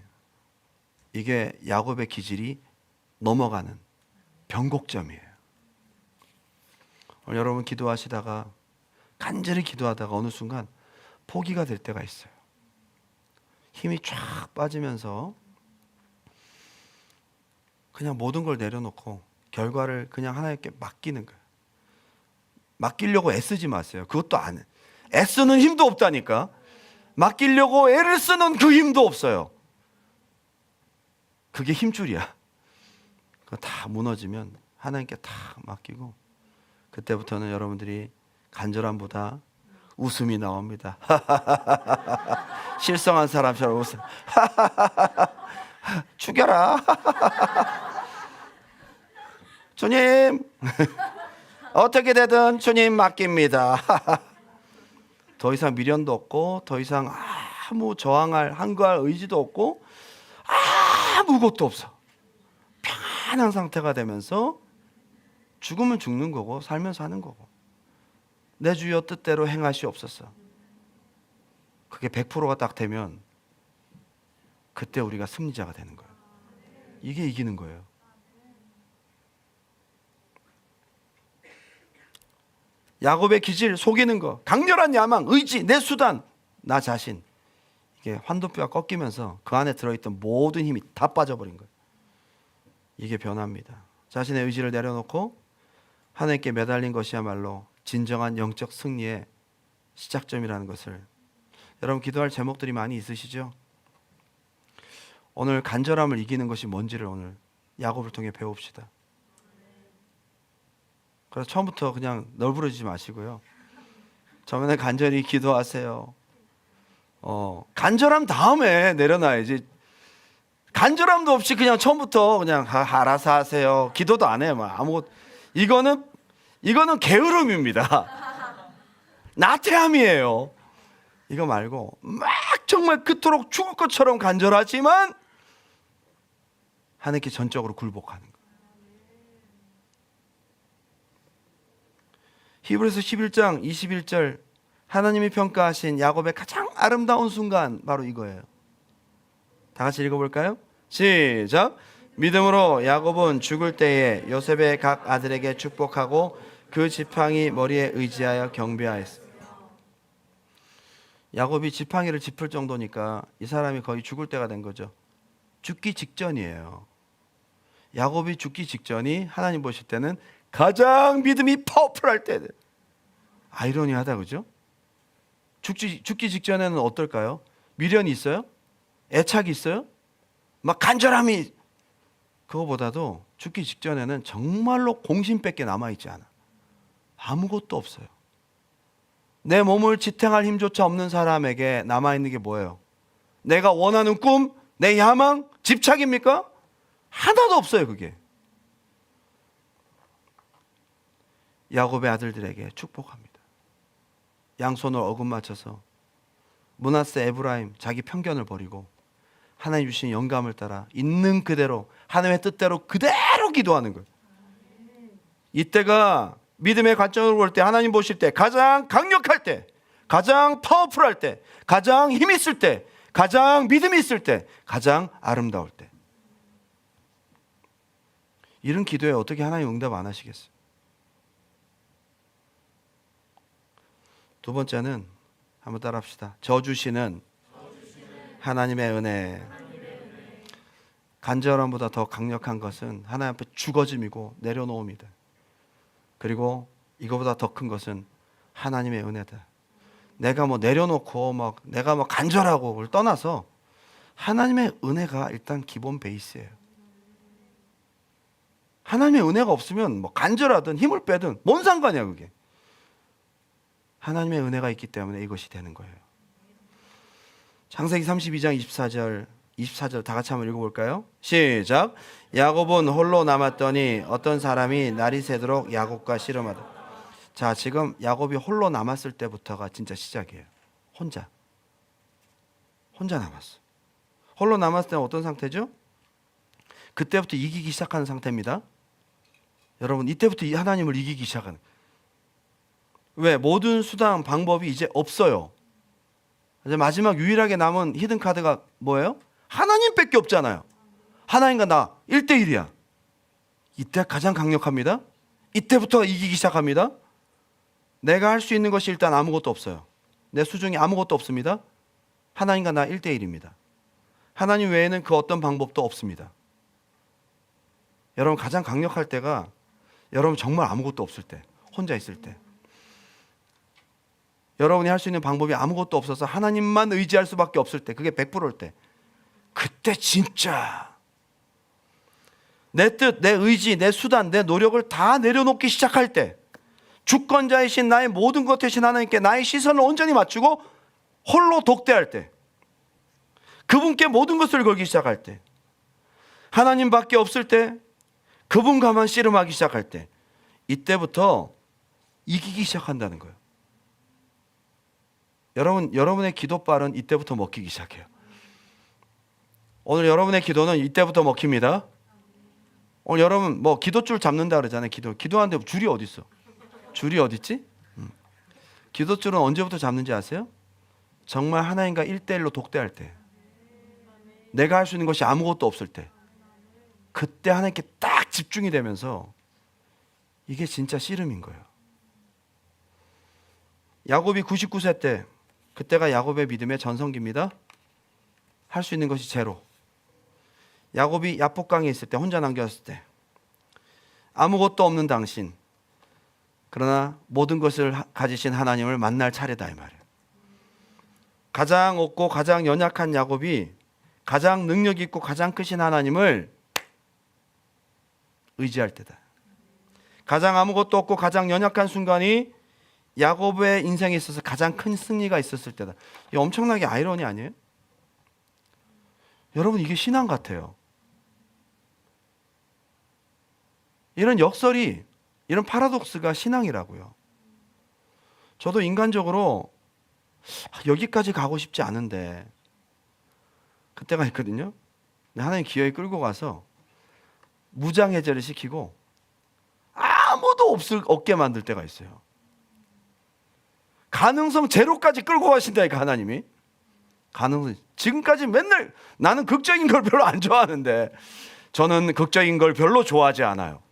야곱의 기질이 넘어가는 변곡점이에요. 오늘 여러분 기도하시다가, 간절히 기도하다가 어느 순간 포기가 될 때가 있어요. 힘이 쫙 빠지면서 그냥 모든 걸 내려놓고 결과를 그냥 하나님께 맡기는 거예요. 맡기려고 애쓰지 마세요. 그것도 안 해. 애쓰는 힘도 없다니까. 맡기려고 애를 쓰는 그 힘도 없어요. 그게 힘줄이야. 그거 다 무너지면 하나님께 다 맡기고, 그때부터는 여러분들이 간절함보다 웃음이 나옵니다. 실성한 사람처럼 웃음. 죽여라. 주님, 어떻게 되든 주님 맡깁니다. 더 이상 미련도 없고, 더 이상 아무 저항할, 항거할 의지도 없고, 아무것도 없어. 편한 상태가 되면서 죽으면 죽는 거고 살면 사는 거고, 내 주여 뜻대로 행하시옵소서. 그게 100%가 딱 되면 그때 우리가 승리자가 되는 거예요. 이게 이기는 거예요. 야곱의 기질, 속이는 거, 강렬한 야망, 의지, 내 수단, 나 자신, 이게 환도뼈가 꺾이면서 그 안에 들어있던 모든 힘이 다 빠져버린 거예요. 이게 변화입니다. 자신의 의지를 내려놓고 하나님께 매달린 것이야말로 진정한 영적 승리의 시작점이라는 것을, 여러분 기도할 제목들이 많이 있으시죠? 오늘 간절함을 이기는 것이 뭔지를 오늘 야곱을 통해 배웁시다. 그래서 처음부터 그냥 널브러지지 마시고요. 처음에는 간절히 기도하세요. 간절함 다음에 내려놔야지. 간절함도 없이 그냥 처음부터 그냥 알아서 하세요. 기도도 안 해요. 아무것도. 이거는 게으름입니다. 나태함이에요. 이거 말고 막 정말 그토록 죽을 것처럼 간절하지만 하나님께 전적으로 굴복하는 거예요. 히브리서 11장 21절, 하나님이 평가하신 야곱의 가장 아름다운 순간 바로 이거예요. 다 같이 읽어볼까요? 시작. 믿음으로 야곱은 죽을 때에 요셉의 각 아들에게 축복하고 그 지팡이 머리에 의지하여 경배하였습니다. 야곱이 지팡이를 짚을 정도니까 이 사람이 거의 죽을 때가 된 거죠. 죽기 직전이에요. 야곱이 죽기 직전이 하나님 보실 때는 가장 믿음이 파워풀할 때. 아이러니하다, 그죠? 죽기 직전에는 어떨까요? 미련이 있어요? 애착이 있어요? 막 간절함이. 그거보다도 죽기 직전에는 정말로 공심밖에 남아있지 않아. 아무것도 없어요. 내 몸을 지탱할 힘조차 없는 사람에게 남아있는 게 뭐예요? 내가 원하는 꿈, 내 야망, 집착입니까? 하나도 없어요. 그게. 야곱의 아들들에게 축복합니다. 양손을 어금 맞춰서 므낫세, 에브라임 자기 편견을 버리고 하나님 주신 영감을 따라 있는 그대로 하나님의 뜻대로 그대로 기도하는 거예요. 이때가 믿음의 관점으로 볼 때, 하나님 보실 때 가장 강력할 때, 가장 파워풀할 때, 가장 힘 있을 때, 가장 믿음이 있을 때, 가장 아름다울 때. 이런 기도에 어떻게 하나님 응답 안 하시겠어요? 두 번째는 한번 따라 합시다. 저주시는 하나님의 은혜. 간절함보다 더 강력한 것은 하나님 앞에 죽어짐이고 내려놓음이다. 그리고 이거보다 더 큰 것은 하나님의 은혜다. 내가 뭐 내려놓고 막 내가 뭐 간절하고 그걸 떠나서 하나님의 은혜가 일단 기본 베이스예요. 하나님의 은혜가 없으면 뭐 간절하든 힘을 빼든 뭔 상관이야 그게. 하나님의 은혜가 있기 때문에 이것이 되는 거예요. 창세기 32장 24절 다 같이 한번 읽어볼까요? 시작. 야곱은 홀로 남았더니 어떤 사람이 날이 새도록 야곱과 씨름하다. 자, 지금 야곱이 홀로 남았을 때부터가 진짜 시작이에요. 혼자 남았어. 홀로 남았을 때는 어떤 상태죠? 그때부터 이기기 시작하는 상태입니다. 여러분, 이때부터 하나님을 이기기 시작하는. 왜? 모든 수단 방법이 이제 없어요. 이제 마지막 유일하게 남은 히든 카드가 뭐예요? 하나님밖에 없잖아요. 하나님과 나 1대1이야. 이때 가장 강력합니다. 이때부터 이기기 시작합니다. 내가 할 수 있는 것이 일단 아무것도 없어요. 내 수중에 아무것도 없습니다. 하나님과 나 1대1입니다. 하나님 외에는 그 어떤 방법도 없습니다. 여러분, 가장 강력할 때가 여러분 정말 아무것도 없을 때, 혼자 있을 때. 여러분이 할 수 있는 방법이 아무것도 없어서 하나님만 의지할 수밖에 없을 때, 그게 100%일 때, 그때 진짜 내 뜻, 내 의지, 내 수단, 내 노력을 다 내려놓기 시작할 때, 주권자이신 나의 모든 것 되신 하나님께 나의 시선을 온전히 맞추고 홀로 독대할 때, 그분께 모든 것을 걸기 시작할 때, 하나님밖에 없을 때, 그분과만 씨름하기 시작할 때, 이때부터 이기기 시작한다는 거예요. 여러분의 기도빨은 이때부터 먹히기 시작해요. 오늘 여러분의 기도는 이때부터 먹힙니다. 오늘 여러분 뭐 기도줄 잡는다 그러잖아요. 기도하는데 줄이 어디 있어? 줄이 어디 있지? 기도줄은 언제부터 잡는지 아세요? 정말 하나님과 1대1로 독대할 때, 내가 할 수 있는 것이 아무것도 없을 때, 그때 하나님께 딱 집중이 되면서 이게 진짜 씨름인 거예요. 야곱이 99세 때, 그때가 야곱의 믿음의 전성기입니다. 할 수 있는 것이 제로. 야곱이 야복강에 있을 때, 혼자 남겨졌을 때, 아무것도 없는 당신, 그러나 모든 것을 가지신 하나님을 만날 차례다 이 말이에요. 가장 없고 가장 연약한 야곱이 가장 능력 있고 가장 크신 하나님을 의지할 때다. 가장 아무것도 없고 가장 연약한 순간이 야곱의 인생에 있어서 가장 큰 승리가 있었을 때다. 이게 엄청나게 아이러니 아니에요? 여러분, 이게 신앙 같아요. 이런 역설이, 이런 파라독스가 신앙이라고요. 저도 인간적으로 여기까지 가고 싶지 않은데 그때가 있거든요. 하나님 기어이 끌고 가서 무장해제를 시키고 아무도 없게 만들 때가 있어요. 가능성 제로까지 끌고 가신다니까 하나님이. 가능성, 지금까지 맨날 나는 극적인 걸 별로 안 좋아하는데, 저는 극적인 걸 별로 좋아하지 않아요.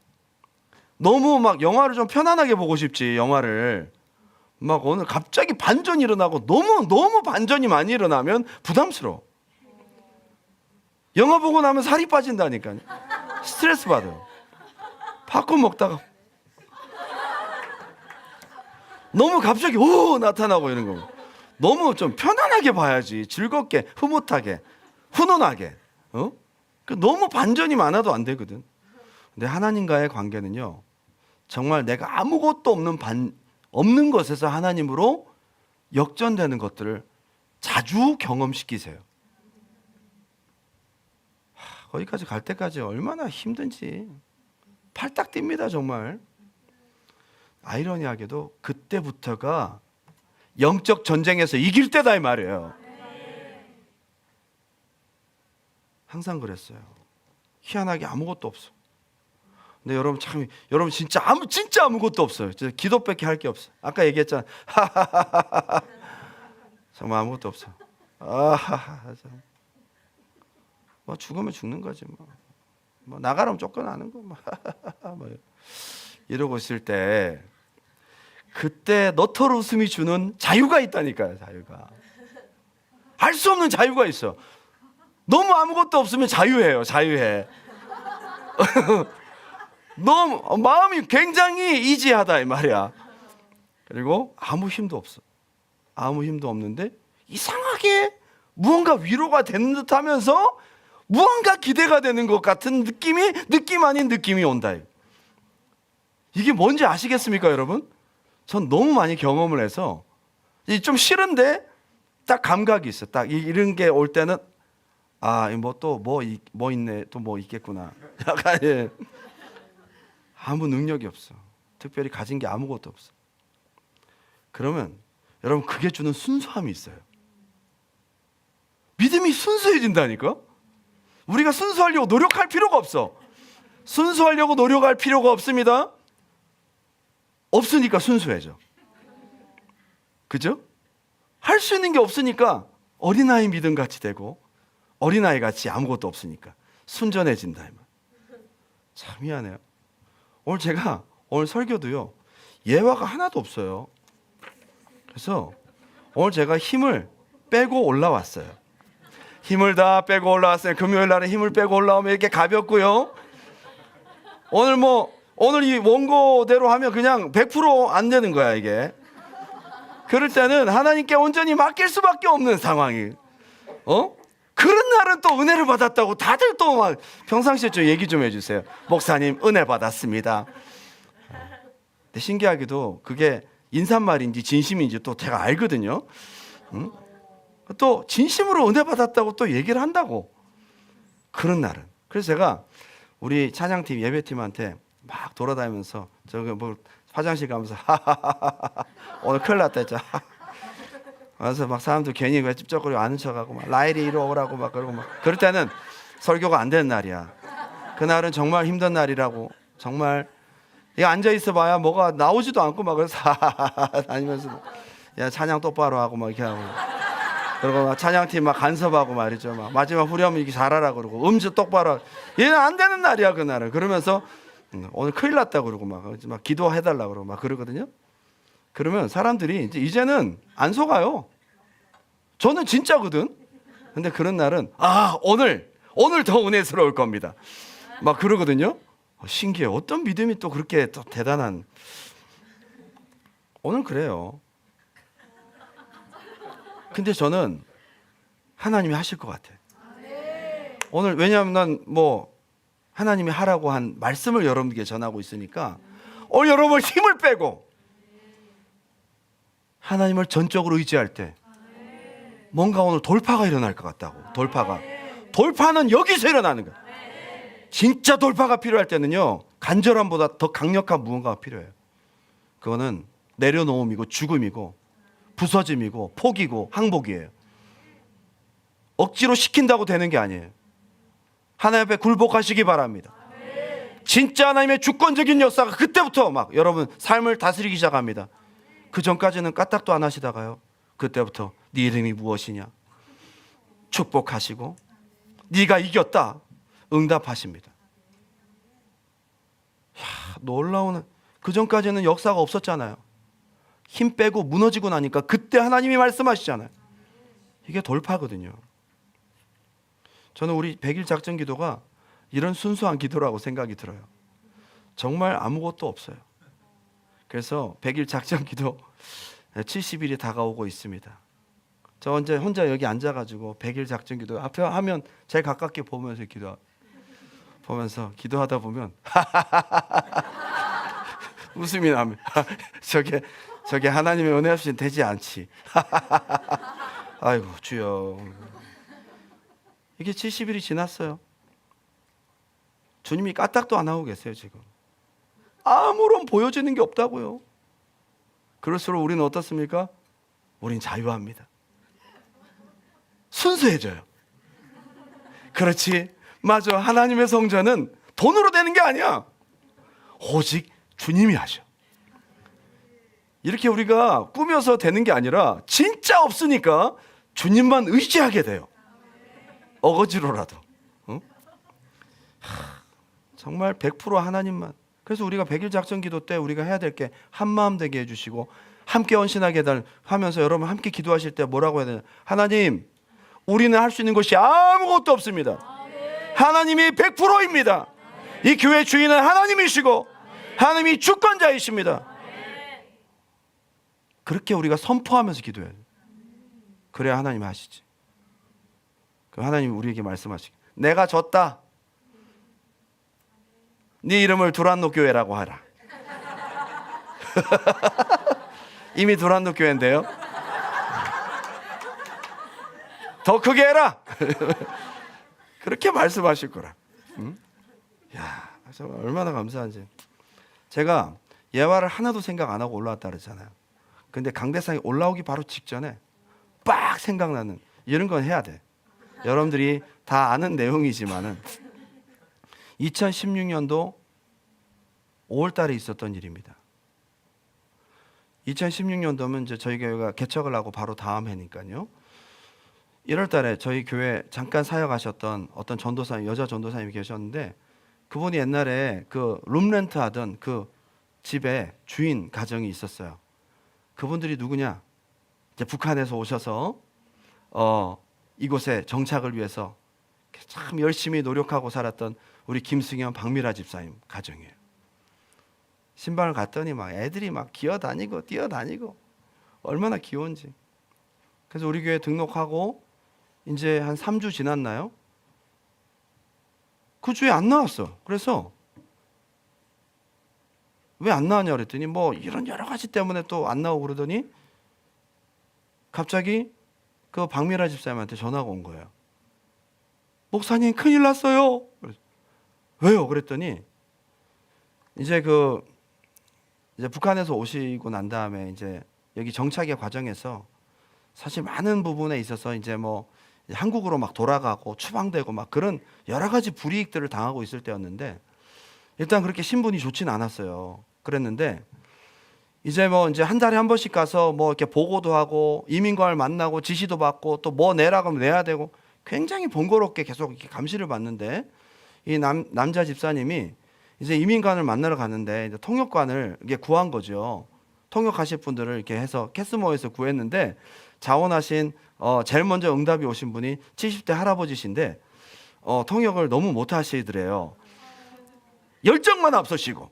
너무 막 영화를 좀 편안하게 보고 싶지. 영화를 막 오늘 갑자기 반전이 일어나고 너무 반전이 많이 일어나면 부담스러워. 영화 보고 나면 살이 빠진다니까요. 스트레스 받아요. 팝콘 먹다가 너무 갑자기 오 나타나고 이런 거. 너무 좀 편안하게 봐야지. 즐겁게, 흐뭇하게, 훈훈하게. 너무 반전이 많아도 안 되거든. 근데 하나님과의 관계는요, 정말 내가 아무것도 없는 것에서 하나님으로 역전되는 것들을 자주 경험시키세요. 거기까지 갈 때까지 얼마나 힘든지 팔딱 뜁니다 정말. 아이러니하게도 그때부터가 영적 전쟁에서 이길 때다 이 말이에요. 항상 그랬어요. 희한하게 아무것도 없어. 근데 여러분 진짜 아무것도 없어요. 기도밖에 할 게 없어. 아까 얘기했잖아. 정말 아무것도 없어. 뭐 죽으면 죽는 거지 뭐 나가라면 쫓겨나는 거 뭐 이러고 있을 때 그때 너털 웃음이 주는 자유가 있다니까요. 자유가 알 수 없는 자유가 있어. 너무 아무것도 없으면 자유해. 너무 마음이 굉장히 이지하다 이 말이야. 그리고 아무 힘도 없어. 아무 힘도 없는데 이상하게 무언가 위로가 되는 듯하면서 무언가 기대가 되는 것 같은 느낌 아닌 느낌이 온다. 이게 뭔지 아시겠습니까 여러분? 전 너무 많이 경험을 해서 좀 싫은데 딱 감각이 있어. 딱 이런 게 올 때는 뭐 있네, 또 뭐 있겠구나. 약간 아무 능력이 없어. 특별히 가진 게 아무것도 없어. 그러면 여러분 그게 주는 순수함이 있어요. 믿음이 순수해진다니까. 우리가 순수하려고 노력할 필요가 없어. 순수하려고 노력할 필요가 없습니다. 없으니까 순수해져. 그죠? 할 수 있는 게 없으니까 어린아이 믿음 같이 되고 어린아이 같이 아무것도 없으니까 순전해진다. 참 미안해요. 오늘 설교도요 예화가 하나도 없어요. 그래서 오늘 제가 힘을 빼고 올라왔어요. 힘을 다 빼고 올라왔어요. 금요일 날은 힘을 빼고 올라오면 이렇게 가볍고요. 오늘 이 원고대로 하면 그냥 100% 안 되는 거야 이게. 그럴 때는 하나님께 온전히 맡길 수밖에 없는 상황이. 그런 날은 또 은혜를 받았다고 다들 또 막 평상시에 좀 얘기 좀 해주세요. 목사님 은혜 받았습니다. 근데 신기하게도 그게 인사말인지 진심인지 또 제가 알거든요. 또 진심으로 은혜 받았다고 또 얘기를 한다고. 그런 날은. 그래서 제가 우리 찬양팀 예배팀한테 막 돌아다니면서 저기 뭐 화장실 가면서 오늘 큰일 났다 했죠. 그래서 막 사람들 괜히 왜 찝쩍거리고 아는 척하고 막 라일이 이리 오라고 막 그러고 막 그럴 때는 설교가 안 되는 날이야. 그날은 정말 힘든 날이라고. 정말 이거 앉아 있어 봐야 뭐가 나오지도 않고 막 그래서 다니면서 야 찬양 똑바로 하고 막 이렇게 하고 그리고 막 찬양팀 막 간섭하고 말이죠. 막 마지막 후렴 이렇게 잘하라 그러고 음주 똑바로 하고. 얘는 안 되는 날이야 그날은. 그러면서 오늘 큰일 났다 그러고 막 기도해달라 그러고 막 그러거든요. 그러면 사람들이 이제는 안 속아요. 저는 진짜거든. 근데 그런 날은 오늘 더 은혜스러울 겁니다. 막 그러거든요. 신기해. 어떤 믿음이 또 그렇게 또 대단한. 오늘 그래요. 근데 저는 하나님이 하실 것 같아. 오늘 왜냐하면 난 하나님이 하라고 한 말씀을 여러분께 전하고 있으니까 오늘 여러분 힘을 빼고 하나님을 전적으로 의지할 때 뭔가 오늘 돌파가 일어날 것 같다고. 돌파는 여기서 일어나는 거야. 진짜 돌파가 필요할 때는요 간절함보다 더 강력한 무언가가 필요해요. 그거는 내려놓음이고 죽음이고 부서짐이고 포기고 항복이에요. 억지로 시킨다고 되는 게 아니에요. 하나님 앞에 굴복하시기 바랍니다. 진짜 하나님의 주권적인 역사가 그때부터 막 여러분 삶을 다스리기 시작합니다. 그 전까지는 까딱도 안 하시다가요 그때부터 네 이름이 무엇이냐 축복하시고 네가 이겼다 응답하십니다. 놀라운. 그 전까지는 역사가 없었잖아요. 힘 빼고 무너지고 나니까 그때 하나님이 말씀하시잖아요. 이게 돌파거든요. 저는 우리 100일 작전 기도가 이런 순수한 기도라고 생각이 들어요. 정말 아무것도 없어요. 그래서 100일 작전 기도 70일이 다가오고 있습니다. 저 혼자 여기 앉아가지고 100일 작전 기도 앞에 하면 제일 가깝게 보면서 기도하다 보면 웃음이 나면 저게 하나님의 은혜 없이는 되지 않지. 아이고 주여. 이게 70일이 지났어요. 주님이 까딱도 안 하고 계세요. 지금 아무런 보여지는 게 없다고요. 그럴수록 우리는 어떻습니까? 우린 자유합니다. 순수해져요. 그렇지, 맞아. 하나님의 성전은 돈으로 되는 게 아니야. 오직 주님이 하셔. 이렇게 우리가 꾸며서 되는 게 아니라 진짜 없으니까 주님만 의지하게 돼요. 어거지로라도. 응? 정말 100% 하나님만. 그래서 우리가 100일 작전 기도 때 우리가 해야 될 게 한마음 되게 해주시고 함께 헌신하게 하면서 여러분 함께 기도하실 때 뭐라고 해야 되냐. 하나님, 우리는 할 수 있는 것이 아무것도 없습니다. 하나님이 100%입니다. 이 교회 주인은 하나님이시고 하나님이 주권자이십니다. 그렇게 우리가 선포하면서 기도해야 돼요. 그래야 하나님이 하시지. 하나님이 우리에게 말씀하시기, 내가 졌다. 네 이름을 두란노 교회라고 하라. 이미 두란노 교회인데요. 더 크게 해라. 그렇게 말씀하실 거라. 응? 야, 정말 얼마나 감사한지. 제가 예화를 하나도 생각 안 하고 올라왔다 그랬잖아요. 근데 강대상에 올라오기 바로 직전에 빡 생각나는 이런 건 해야 돼. 여러분들이 다 아는 내용이지만은 2016년도 5월 달에 있었던 일입니다. 2016년도면 이제 저희 교회가 개척을 하고 바로 다음 해니까요. 1월 달에 저희 교회 잠깐 사역하셨던 어떤 전도사님, 여자 전도사님이 계셨는데 그분이 옛날에 그 룸렌트 하던 그 집에 주인 가정이 있었어요. 그분들이 누구냐? 이제 북한에서 오셔서 이곳에 정착을 위해서 참 열심히 노력하고 살았던 우리 김승현 박미라 집사님 가정이에요. 신방을 갔더니 막 애들이 막 기어다니고 뛰어다니고 얼마나 귀여운지. 그래서 우리 교회 등록하고 이제 한 3주 지났나요? 그 주에 안 나왔어. 그래서 왜 안 나왔냐 그랬더니 뭐 이런 여러 가지 때문에 또 안 나오고 그러더니 갑자기 그 박미라 집사님한테 전화가 온 거예요. 목사님 큰일 났어요. 왜요? 그랬더니 이제 이제 북한에서 오시고 난 다음에 이제 여기 정착의 과정에서 사실 많은 부분에 있어서 이제 뭐 한국으로 막 돌아가고 추방되고 막 그런 여러 가지 불이익들을 당하고 있을 때였는데 일단 그렇게 신분이 좋진 않았어요. 그랬는데 이제 한 달에 한 번씩 가서 뭐 이렇게 보고도 하고 이민관을 만나고 지시도 받고 또 뭐 내라 그러면 내야 되고 굉장히 번거롭게 계속 이렇게 감시를 받는데 이 남자 집사님이 이제 이민관을 만나러 갔는데 이제 통역관을 이게 구한 거죠. 통역하실 분들을 이렇게 해서 캐스모에서 구했는데 자원하신 제일 먼저 응답이 오신 분이 70대 할아버지신데 통역을 너무 못 하시더래요. 열정만 앞서시고.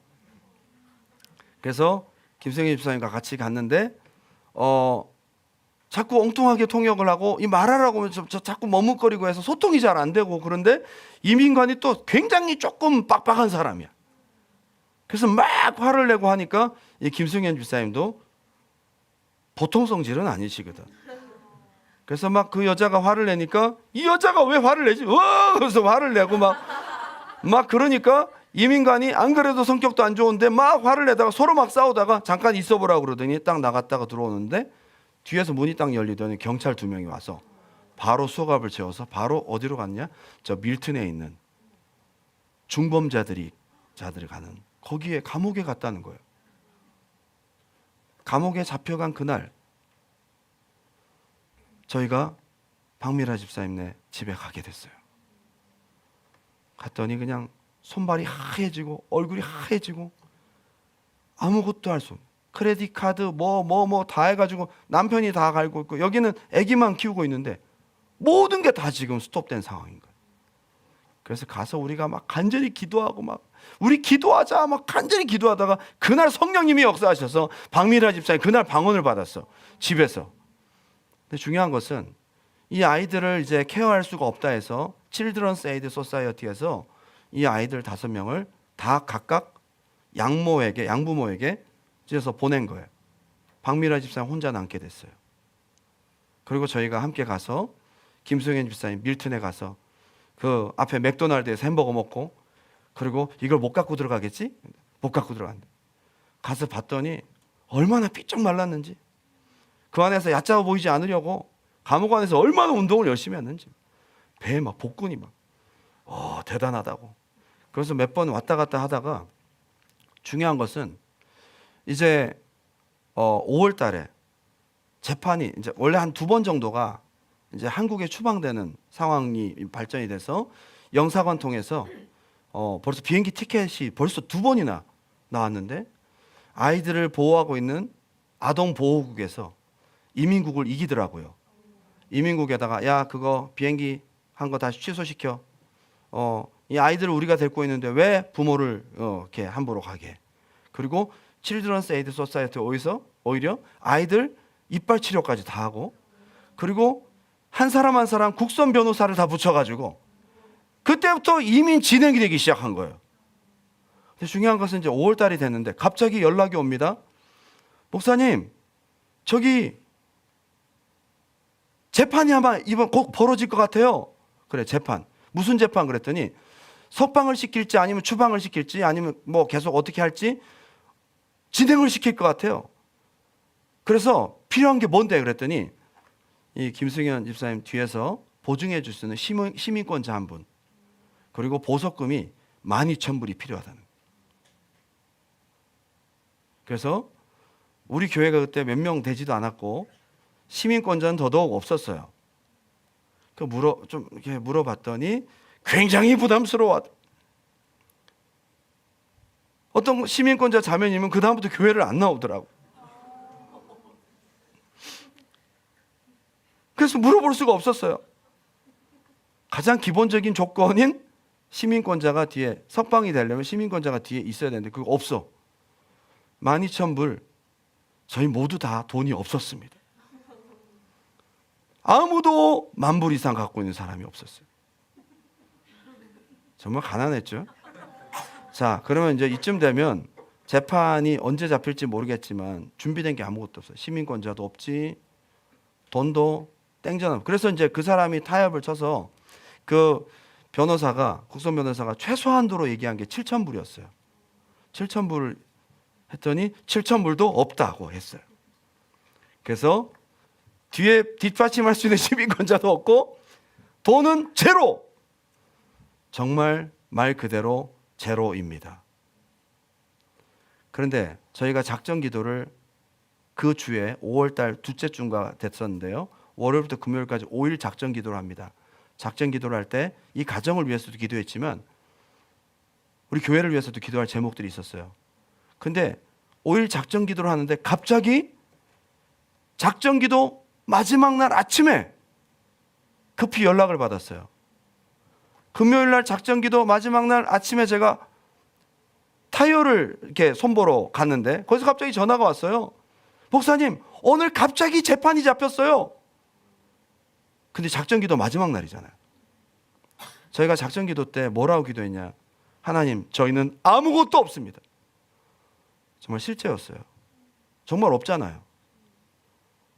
그래서 김성희 집사님과 같이 갔는데 자꾸 엉뚱하게 통역을 하고 이 말하라고 하면 자꾸 머뭇거리고 해서 소통이 잘 안 되고 그런데 이민관이 또 굉장히 조금 빡빡한 사람이야. 그래서 막 화를 내고 하니까 이 김승현 집사님도 보통 성질은 아니시거든. 그래서 막 그 여자가 화를 내니까 이 여자가 왜 화를 내지? 그래서 화를 내고 막 그러니까 이민관이 안 그래도 성격도 안 좋은데 막 화를 내다가 서로 막 싸우다가 잠깐 있어보라고 그러더니 딱 나갔다가 들어오는데 뒤에서 문이 딱 열리더니 경찰 2명이 와서 바로 수갑을 채워서 바로 어디로 갔냐? 저 밀튼에 있는 중범자들이 가는 거기에 감옥에 갔다는 거예요. 감옥에 잡혀간 그날 저희가 박미라 집사님네 집에 가게 됐어요. 갔더니 그냥 손발이 하얘지고 얼굴이 하얘지고 아무것도 할 수 없는 크레딧 카드 뭐 다 해가지고 남편이 다 갈고 있고 여기는 아기만 키우고 있는데 모든 게 다 지금 스톱된 상황인 거예요. 그래서 가서 우리가 막 간절히 기도하고 막 우리 기도하자 막 간절히 기도하다가 그날 성령님이 역사하셔서 박미라 집사님 그날 방언을 받았어. 집에서. 근데 중요한 것은 이 아이들을 이제 케어할 수가 없다 해서 칠드런스 에이드 소사이어티에서 이 아이들 5명을 다 각각 양부모에게 집에서 보낸 거예요. 박미라 집사님 혼자 남게 됐어요. 그리고 저희가 함께 가서 김승현 집사님 밀튼에 가서 그 앞에 맥도날드에서 햄버거 먹고 그리고 이걸 못 갖고 들어가겠지? 못 갖고 들어간다. 가서 봤더니 얼마나 삐쩍 말랐는지, 그 안에서 얕잡아 보이지 않으려고 감옥 안에서 얼마나 운동을 열심히 했는지, 배에 막 복근이 막 대단하다고. 그래서 몇 번 왔다 갔다 하다가 중요한 것은 이제 5월 달에 재판이 이제 원래 한 2번 정도가 이제 한국에 추방되는 상황이 발전이 돼서 영사관 통해서 벌써 비행기 티켓이 벌써 2번이나 나왔는데, 아이들을 보호하고 있는 아동보호국에서 이민국을 이기더라고요. 이민국에다가 야 그거 비행기 한 거 다시 취소시켜. 이 아이들을 우리가 데리고 있는데 왜 부모를 이렇게 함부로 가게. 그리고 칠드런스 에이드 소사이어티 오히려 아이들 이빨 치료까지 다 하고, 그리고 한 사람 한 사람 국선 변호사를 다 붙여가지고 그때부터 이민 진행이 되기 시작한 거예요. 근데 중요한 것은 이제 5월 달이 됐는데 갑자기 연락이 옵니다. 목사님, 저기 재판이 아마 이번 곧 벌어질 것 같아요. 그래, 재판. 무슨 재판? 그랬더니 석방을 시킬지 아니면 추방을 시킬지 아니면 뭐 계속 어떻게 할지 진행을 시킬 것 같아요. 그래서 필요한 게 뭔데? 그랬더니 이 김승현 집사님 뒤에서 보증해 줄 수 있는 시민권자 한 분, 그리고 보석금이 12,000불이 필요하다는. 그래서 우리 교회가 그때 몇 명 되지도 않았고 시민권자는 더더욱 없었어요. 좀 이렇게 물어봤더니 굉장히 부담스러워. 어떤 시민권자 자매님은 그 다음부터 교회를 안 나오더라고. 그래서 물어볼 수가 없었어요. 가장 기본적인 조건인 시민권자가 뒤에, 석방이 되려면 시민권자가 뒤에 있어야 되는데 그거 없어. 12,000불, 저희 모두 다 돈이 없었습니다. 아무도 10,000불 이상 갖고 있는 사람이 없었어요. 정말 가난했죠. 자, 그러면 이제 이쯤 되면 재판이 언제 잡힐지 모르겠지만 준비된 게 아무것도 없어요. 시민권자도 없지, 돈도 땡전없고. 그래서 이제 그 사람이 타협을 쳐서 그 변호사가, 국선 변호사가 최소한도로 얘기한 게 7,000불이었어요. 7,000불을 했더니 7,000불도 없다고 했어요. 그래서 뒤에 뒷받침할 수 있는 시민권자도 없고 돈은 제로. 정말 말 그대로 제로입니다. 그런데 저희가 작전 기도를 그 주에 5월 달 둘째 주가 됐었는데요. 월요일부터 금요일까지 5일 작전 기도를 합니다. 작전 기도를 할 때 이 가정을 위해서도 기도했지만 우리 교회를 위해서도 기도할 제목들이 있었어요. 근데 5일 작전 기도를 하는데 갑자기 작전 기도 마지막 날 아침에 급히 연락을 받았어요. 금요일 날 작전 기도 마지막 날 아침에 제가 타이어를 이렇게 손보러 갔는데 거기서 갑자기 전화가 왔어요. 목사님, 오늘 갑자기 재판이 잡혔어요. 근데 작전 기도 마지막 날이잖아요. 저희가 작전 기도 때 뭐라고 기도했냐? 하나님, 저희는 아무것도 없습니다. 정말 실제였어요. 정말 없잖아요.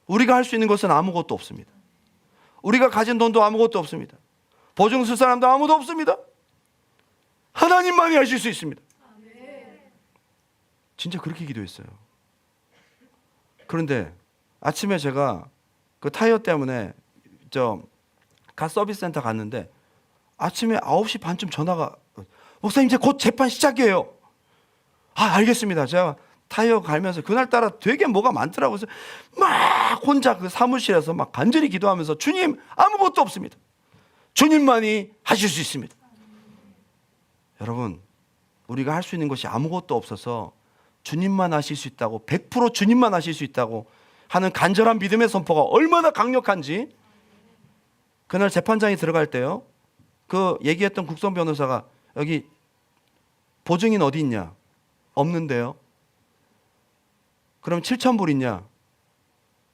우리가 할 수 있는 것은 아무것도 없습니다. 우리가 가진 돈도 아무것도 없습니다. 보증 쓸 사람도 아무도 없습니다. 하나님만이 하실 수 있습니다. 진짜 그렇게 기도했어요. 그런데 아침에 제가 그 타이어 때문에 가 서비스 센터 갔는데 아침에 9시 반쯤 전화가, 목사님 이제 곧 재판 시작이에요. 알겠습니다. 제가 타이어 갈면서 그날따라 되게 뭐가 많더라고요. 그래서 막 혼자 그 사무실에서 막 간절히 기도하면서 주님, 아무것도 없습니다. 주님만이 하실 수 있습니다. 여러분, 우리가 할 수 있는 것이 아무것도 없어서 주님만 하실 수 있다고, 100% 주님만 하실 수 있다고 하는 간절한 믿음의 선포가 얼마나 강력한지. 그날 재판장에 들어갈 때요, 그 얘기했던 국선 변호사가 여기 보증인 어디 있냐? 없는데요. 그럼 7,000불 있냐?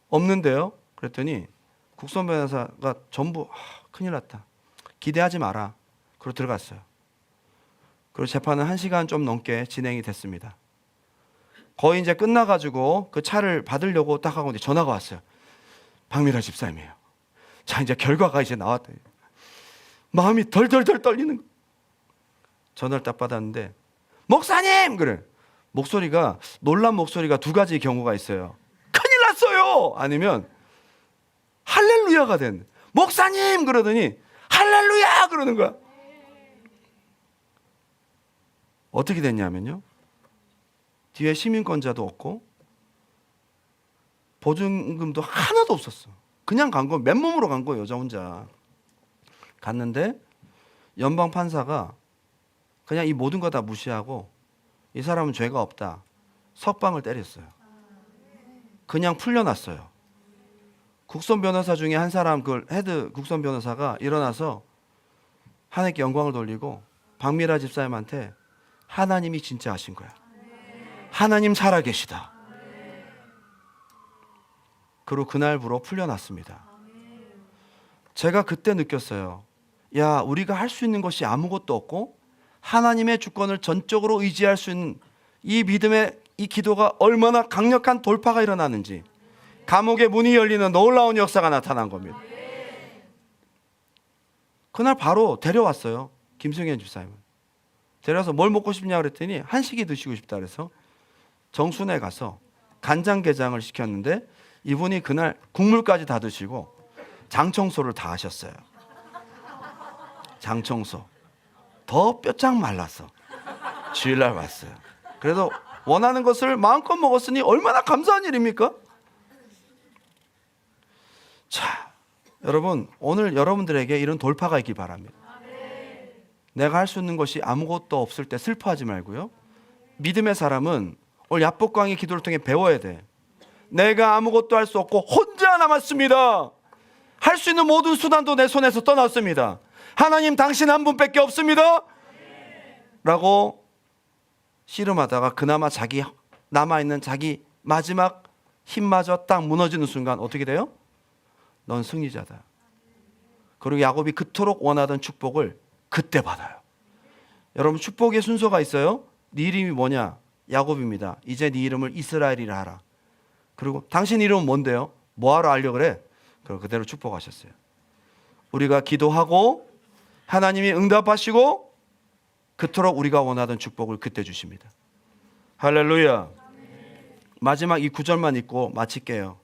없는데요. 그랬더니 국선 변호사가 전부 큰일 났다. 기대하지 마라. 그러고 들어갔어요. 그리고 재판은 1시간 좀 넘게 진행이 됐습니다. 거의 이제 끝나가지고 그 차를 받으려고 딱 하고 이제 전화가 왔어요. 박미라 집사님이에요. 자, 이제 결과가 이제 나왔다. 마음이 덜덜덜 떨리는 거예요. 전화를 딱 받았는데 목사님! 그래. 목소리가 놀란 목소리가 두 가지 경우가 있어요. 큰일 났어요! 아니면 할렐루야가 된 목사님! 그러더니 할렐루야! 그러는 거야. 어떻게 됐냐면요, 뒤에 시민권자도 없고 보증금도 하나도 없었어. 그냥 간 거, 맨몸으로 간 거예요. 여자 혼자 갔는데 연방 판사가 그냥 이 모든 거 다 무시하고 이 사람은 죄가 없다, 석방을 때렸어요. 그냥 풀려났어요. 국선 변호사 중에 한 사람, 그 헤드 국선 변호사가 일어나서 하나님께 영광을 돌리고 박미라 집사님한테 하나님이 진짜 하신 거야. 하나님 살아계시다. 그리고 그날부로 풀려났습니다. 제가 그때 느꼈어요. 야, 우리가 할 수 있는 것이 아무것도 없고 하나님의 주권을 전적으로 의지할 수 있는 이 믿음의 이 기도가 얼마나 강력한 돌파가 일어나는지, 감옥의 문이 열리는 놀라운 역사가 나타난 겁니다. 그날 바로 데려왔어요. 김승현 집사님은 데려와서 뭘 먹고 싶냐 그랬더니 한식이 드시고 싶다 그래서 정순에 가서 간장게장을 시켰는데 이분이 그날 국물까지 다 드시고 장청소를 다 하셨어요. 장청소. 더 뼈짝 말랐어. 주일날 왔어요. 그래서 원하는 것을 마음껏 먹었으니 얼마나 감사한 일입니까? 자, 여러분, 오늘 여러분들에게 이런 돌파가 있길 바랍니다. 내가 할 수 있는 것이 아무것도 없을 때 슬퍼하지 말고요, 믿음의 사람은 오늘 야복강의 기도를 통해 배워야 돼. 내가 아무것도 할 수 없고 혼자 남았습니다. 할 수 있는 모든 수단도 내 손에서 떠났습니다. 하나님, 당신 한 분밖에 없습니다 라고 씨름하다가 그나마 자기 남아있는 자기 마지막 힘마저 딱 무너지는 순간 어떻게 돼요? 넌 승리자다. 그리고 야곱이 그토록 원하던 축복을 그때 받아요. 여러분, 축복의 순서가 있어요. 네 이름이 뭐냐? 야곱입니다. 이제 네 이름을 이스라엘이라 하라. 그리고 당신 이름은 뭔데요? 뭐하러 알려 그래? 그리고 그대로 축복하셨어요. 우리가 기도하고 하나님이 응답하시고 그토록 우리가 원하던 축복을 그때 주십니다. 할렐루야. 마지막 이 9절만 읽고 마칠게요.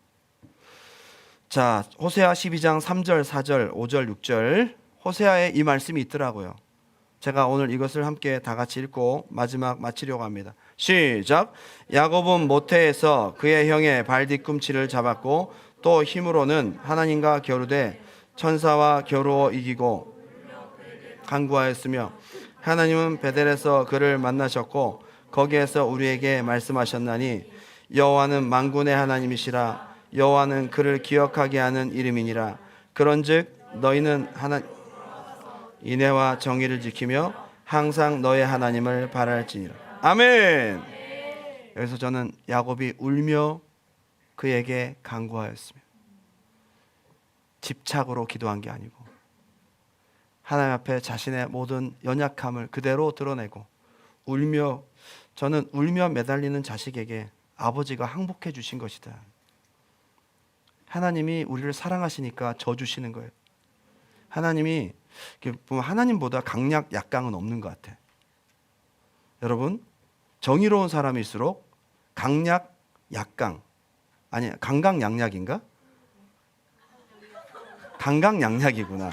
자, 호세아 12장 3절, 4절, 5절, 6절 호세아에 이 말씀이 있더라고요. 제가 오늘 이것을 함께 다 같이 읽고 마지막 마치려고 합니다. 시작. 야곱은 모태에서 그의 형의 발 뒤꿈치를 잡았고 또 힘으로는 하나님과 겨루되 천사와 겨루어 이기고 간구하였으며 하나님은 베델에서 그를 만나셨고 거기에서 우리에게 말씀하셨나니 여호와는 만군의 하나님이시라. 여호와는 그를 기억하게 하는 이름이니라. 그런즉 너희는 인애와 정의를 지키며 항상 너의 하나님을 바랄지니라. 아멘. 여기서 저는 야곱이 울며 그에게 간구하였으며, 집착으로 기도한 게 아니고 하나님 앞에 자신의 모든 연약함을 그대로 드러내고 울며, 저는 울며 매달리는 자식에게 아버지가 항복해 주신 것이다. 하나님이 우리를 사랑하시니까 져 주시는 거예요. 하나님이 하나님보다 강약 약강은 없는 것 같아. 여러분, 정의로운 사람일수록 강약 약강, 아니 강강약약인가? 강강약약이구나.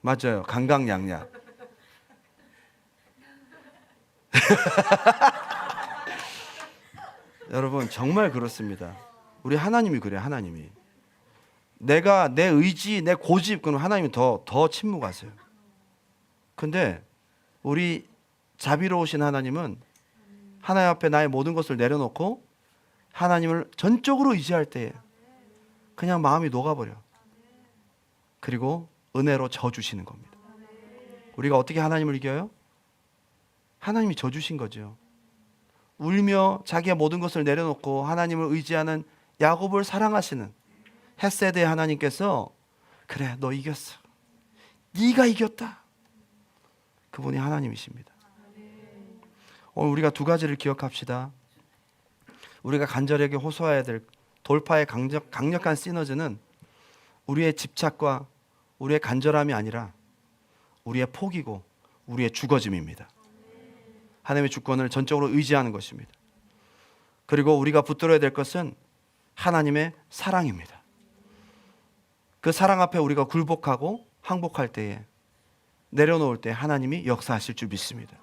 맞아요. 강강약약. 여러분, 정말 그렇습니다. 우리 하나님이 그래요. 하나님이 내가 내 의지, 내 고집, 그럼 하나님이 더 침묵하세요. 근데 우리 자비로우신 하나님은 하나님 앞에 나의 모든 것을 내려놓고 하나님을 전적으로 의지할 때에 그냥 마음이 녹아버려. 그리고 은혜로 져주시는 겁니다. 우리가 어떻게 하나님을 이겨요? 하나님이 져주신 거죠. 울며 자기의 모든 것을 내려놓고 하나님을 의지하는 야곱을 사랑하시는 헷세드의 하나님께서 그래, 너 이겼어. 네가 이겼다. 그분이 하나님이십니다. 오늘 우리가 두 가지를 기억합시다. 우리가 간절하게 호소해야 될 돌파의 강력한 시너지는 우리의 집착과 우리의 간절함이 아니라 우리의 포기고 우리의 죽어짐입니다. 하나님의 주권을 전적으로 의지하는 것입니다. 그리고 우리가 붙들어야 될 것은 하나님의 사랑입니다. 그 사랑 앞에 우리가 굴복하고 항복할 때에, 내려놓을 때 하나님이 역사하실 줄 믿습니다.